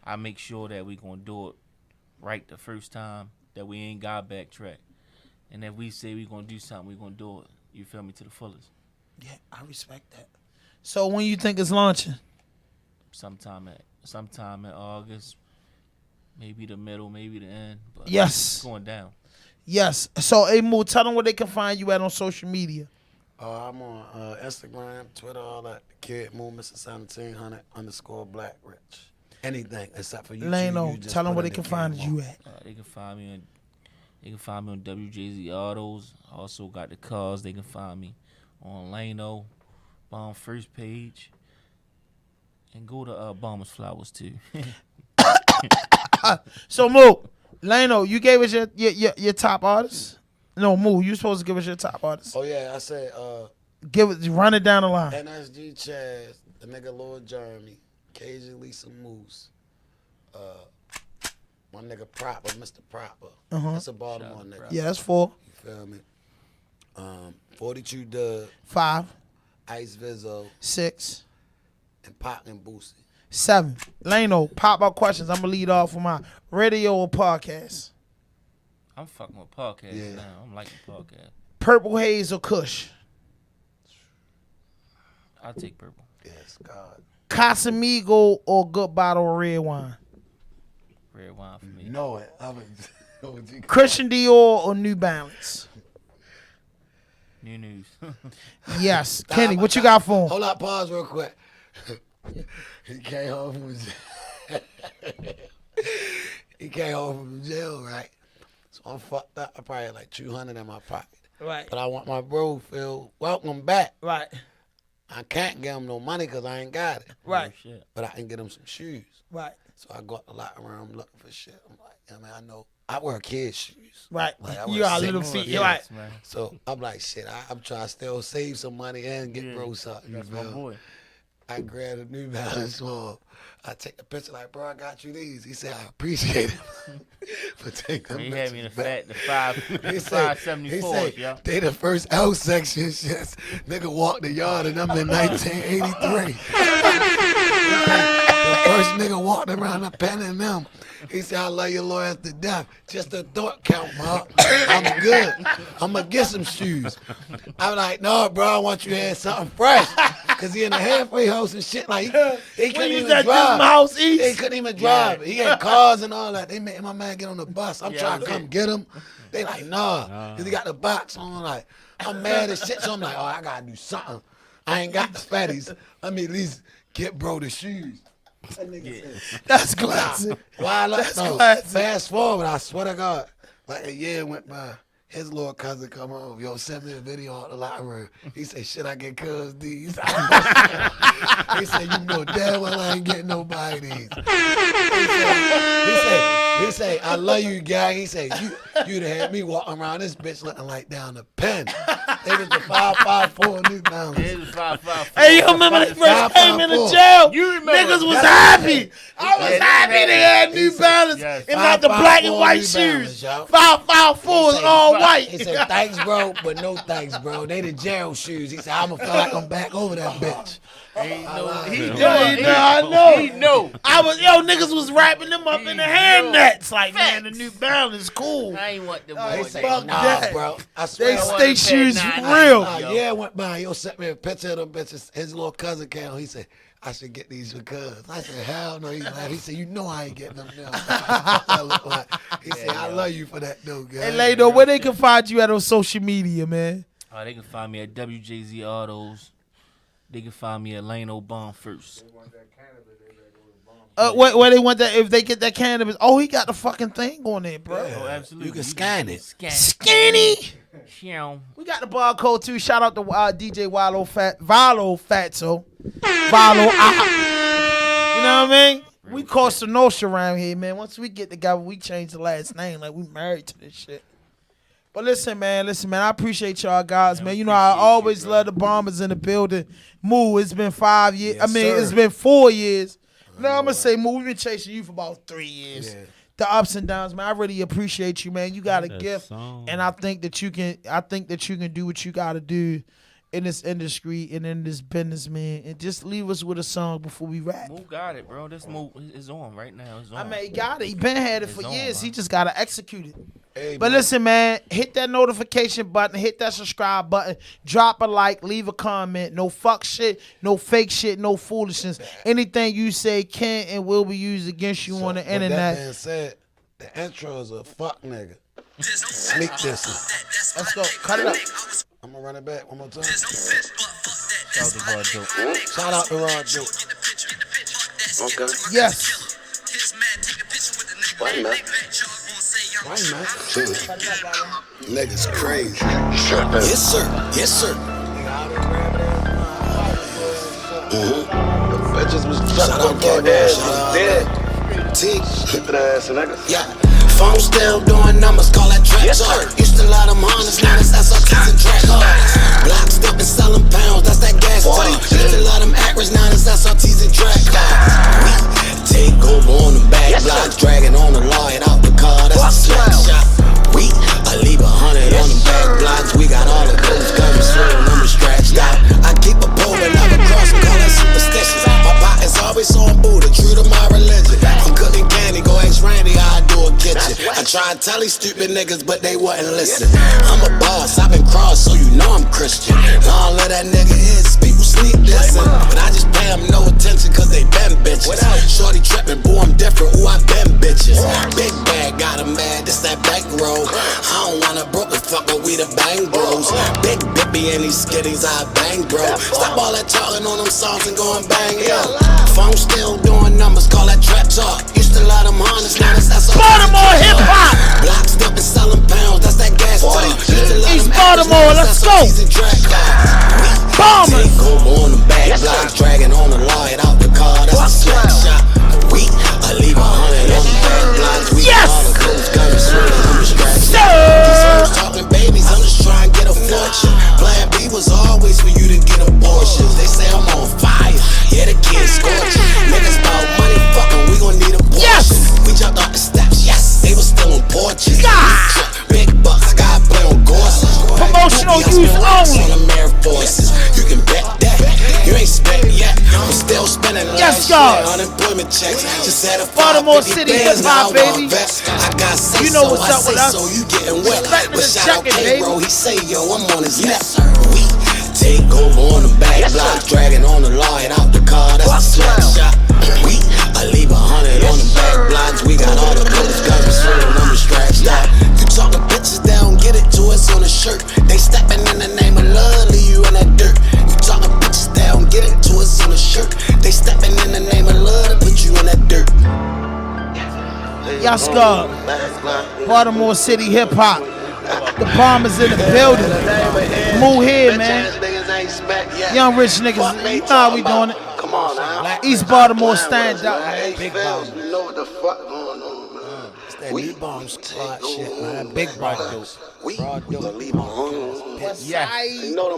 I make sure that we gonna do it right the first time, that we ain't got backtrack. And if we say we gonna do something, we gonna do it. You feel me, to the fullest. Yeah, I respect that. So when you think it's launching? Sometime in August, maybe the middle, maybe the end. But Yes. it's going down. Yes. So, hey, Moo, tell them where they can find you at on social media. I'm on Instagram, Twitter, all that. Kid Moo, Mr. 1700 _ Black Rich. Anything except for YouTube. Lano, you just tell them put where in they can the find Kid you Moo. at. They can find me on WJZ Autos. Also got the cars. They can find me on Lano, Bomb First Page, and go to Bomber's Flowers too. So, Moo, Lano, you gave us your top artist? No, Moo, you supposed to give us your top artist. Oh, yeah, I said Run it down the line. NSG Chaz, the nigga Lord Jeremy, KJ Lisa Moose, my nigga Proper, Mr. Proper. That's a Baltimore nigga. Yeah, that's 4. You feel me? 42 Dub, 5, Ice Vizzo, 6, and Pop and Boosie. 7. Lano, pop out questions. I'm going to lead off with my radio or podcast. I'm fucking with podcasts Yeah. now. I'm liking podcasts. Purple Haze or Kush? I'll take purple. Yes, God. Casamigo or good bottle of red wine? Red wine for me. Know it. Christian Dior or New Balance? New news. Yes. Kenny, what you got for him? Hold up, pause real quick. He came home from jail, right? So I'm fucked up. I probably had like $200 in my pocket. Right. But I want my bro to feel welcome back. Right. I can't give him no money because I ain't got it. Right. Shit. But I can get him some shoes. Right. So I go out the locker room looking for shit. I'm like, I know I wear kids' shoes. Right. Like, I You wear got six- little feet. yeah. Right. Man. So I'm like, shit, I'm trying to still save some money and get Yeah. bro something. That's you my feel? boy. I grabbed a New Balance for him. I take the picture like, bro, I got you these. He said, I appreciate it for taking them He had me in the back. The He said, 574, yo. they the first L section shits. Nigga walked the yard and I'm in 1983. The first nigga walked around the pen and them. He said, I love your lawyers to death. Just a thought count, Mark. I'm good. I'm going to get some shoes. I'm like, no, bro, I want you to have something fresh. Because he in a halfway house and shit. Like, he couldn't even drive. House East? He couldn't even drive. He had cars and all that. They made my man get on the bus. I'm trying to come get him. They like, nah. Because he got the box on. Like, I'm mad as shit. So I'm like, oh, I got to do something. I ain't got the fatties. Let me at least get bro the shoes. That nigga said, That's classic. why That's no, classic. fast forward, I swear to God, like a year went by. His little cousin come home, yo, send me a video out the locker room. He said, should I get cuz these? He said, you know damn well I ain't getting nobody these. He said, I love you, guy. He said, you'd have had me walking around this bitch looking like down the pen. They was the 554 New Balance. It was 554. Hey, you remember they first came into 554. jail? You remember. Niggas was That's happy. I was Yeah, happy they they had New said- Balance Yes. and not the black and 554 white New Balance, shoes. yo. 554 is He said, all He white. said, thanks, bro, but no thanks, bro. They the jail shoes. He said, I'm going to feel like I'm back over that bitch. He Yo, I know. He know. Niggas was wrapping them up in the hand nets. Like, man, the New Balance cool. I ain't want the Oh, They boy. say, fuck nah, that. bro. I They swear. stay shoes Nah, real. yo. Yeah, went by. Yo, sent me a picture of them bitches. His little cousin came on. He said, I should get these for cuz. I said, hell no. He laughed. He said, you know I ain't getting them now. I look like. He said, I love you for that, though, guy. Hey, Lado, where they can find you at on social media, man? They can find me at WJZ Autos. They can find me at Lano Bomb First. Where they want that, if they get that cannabis. Oh, he got the fucking thing on there, bro. Oh, absolutely. You can scan it. Skinny. Scan. We got the barcode too. Shout out to DJ Valo Fatso. Valo. You know what I mean? We Costa Nostra around here, man. Once we get together, we change the last name. Like, we married to this shit. But listen, man. I appreciate y'all guys, man. You know, I always love the bombers in the building. Moo, it's been 5 years. Yes, It's sir. been 4 years. No, I'm going to say, Moo, we've been chasing you for about 3 years. Yeah. The ups and downs, man. I really appreciate you, man. You got a That gift. song. And I think that you can do what you got to do in this industry and in this business, man. And just leave us with a song before we wrap. Move got it, bro. This move is on right now. It's on. I mean, he got it. He been had it for It's on, years. man. He just got to execute it. Hey, But man. listen, man, hit that notification button, hit that subscribe button, drop a like, leave a comment. No fuck shit, no fake shit, no foolishness. Anything you say can and will be used against you on the With that internet. being said, the intro is a fuck nigga. Sneak this. Let's go. Cut it up. I'm going to run it back one more time. Shout out to RawDope. Shout out to RawDope. Okay. Yes. Wait, man. Niggas crazy. Yes, sir. Yes, sir. Bitches was fucking on DoorDash. Dead. T. Stupid ass niggas. Yeah. Phone still doing numbers, call that trap. Yes, sir. Used to lot them hunters, now it's SRTs and track cars. Blocks up and selling pounds, that's that gas talk. Used to lot them actors, now it's SRTs and track cars. We take over on the back blocks, dragging on the lawyer out the car, that's a slap shot. I leave 100 on the back blocks. We got all the codes coming, swirling them stretched out. I keep a pole and never cross and call that superstitious. My pot is always on Buddha, true to my religion. I'm cooking candy, go ask Randy how I do a kitchen. I try to tell these stupid niggas, but they wouldn't listen. I'm a boss, I've been crossed, so you know I'm Christian. All of that nigga is people sneak this in, but I just pay them no attention cause they been bitches. Shorty trippin', boy, I'm different, ooh, I been bitches. Big bag, got 'em mad, this that bankroll. I don't wanna broke it, fuck, but we the bang bros. Big bippy and these skitties, I bang bro. Stop all that talking on them songs and go and bang, yeah. Phone still doing numbers, call that trap talk. Used to let them harness, now that's all. Baltimore hip hop. Blocks up and selling pounds, that's that gas talk. East Baltimore, let's go. Bombers. Take over on the back blocks, dragging on the law, it out the car, that's a slap shot. I leave 100 on the back blocks. We all the coast guns, I'm distracted. These hoes talking babies, I'm just trying to get a fortune. Plan B was always for you to get abortions. They say I'm on fire, yeah, the kids scorching. Niggas about money, fucking, we gon' need a portion. We jumped off the steps, yes, they was still on porches. Big bucks, God play on Gorses. Promotional use only. On the Air Forces, you can bet that. You ain't spent yet, I'm still spending last year. Unemployment checks, just had a Baltimore City hip hop, baby. I got say You know so, what's I up with say us. so, you getting wet. Respect But the shout out jacket, K-Bro, baby. he say, yo, I'm on his neck. We take over on the back blocks, dragging on the law, it out the car, that's a slap shot. I leave 100 on the back blocks, we got all the coast guns, swinging on the straps. You talking bitches, they don't get it to us on the shirt. They stepping in the name of love, leave you in that dirt. You talking bitches, they don't get it to us on the shirt. They stepping in the name of love to put you in that dirt. Yes, God. Baltimore City hip hop. The bombers in the building. Move here, man. Young rich niggas, you know how we doing it. Come on now. East Baltimore stand up. Big bombs. You know what the fuck going on, man. It's that new bomb squad shit, man. Big bombs. We gonna leave them home. Yeah. You know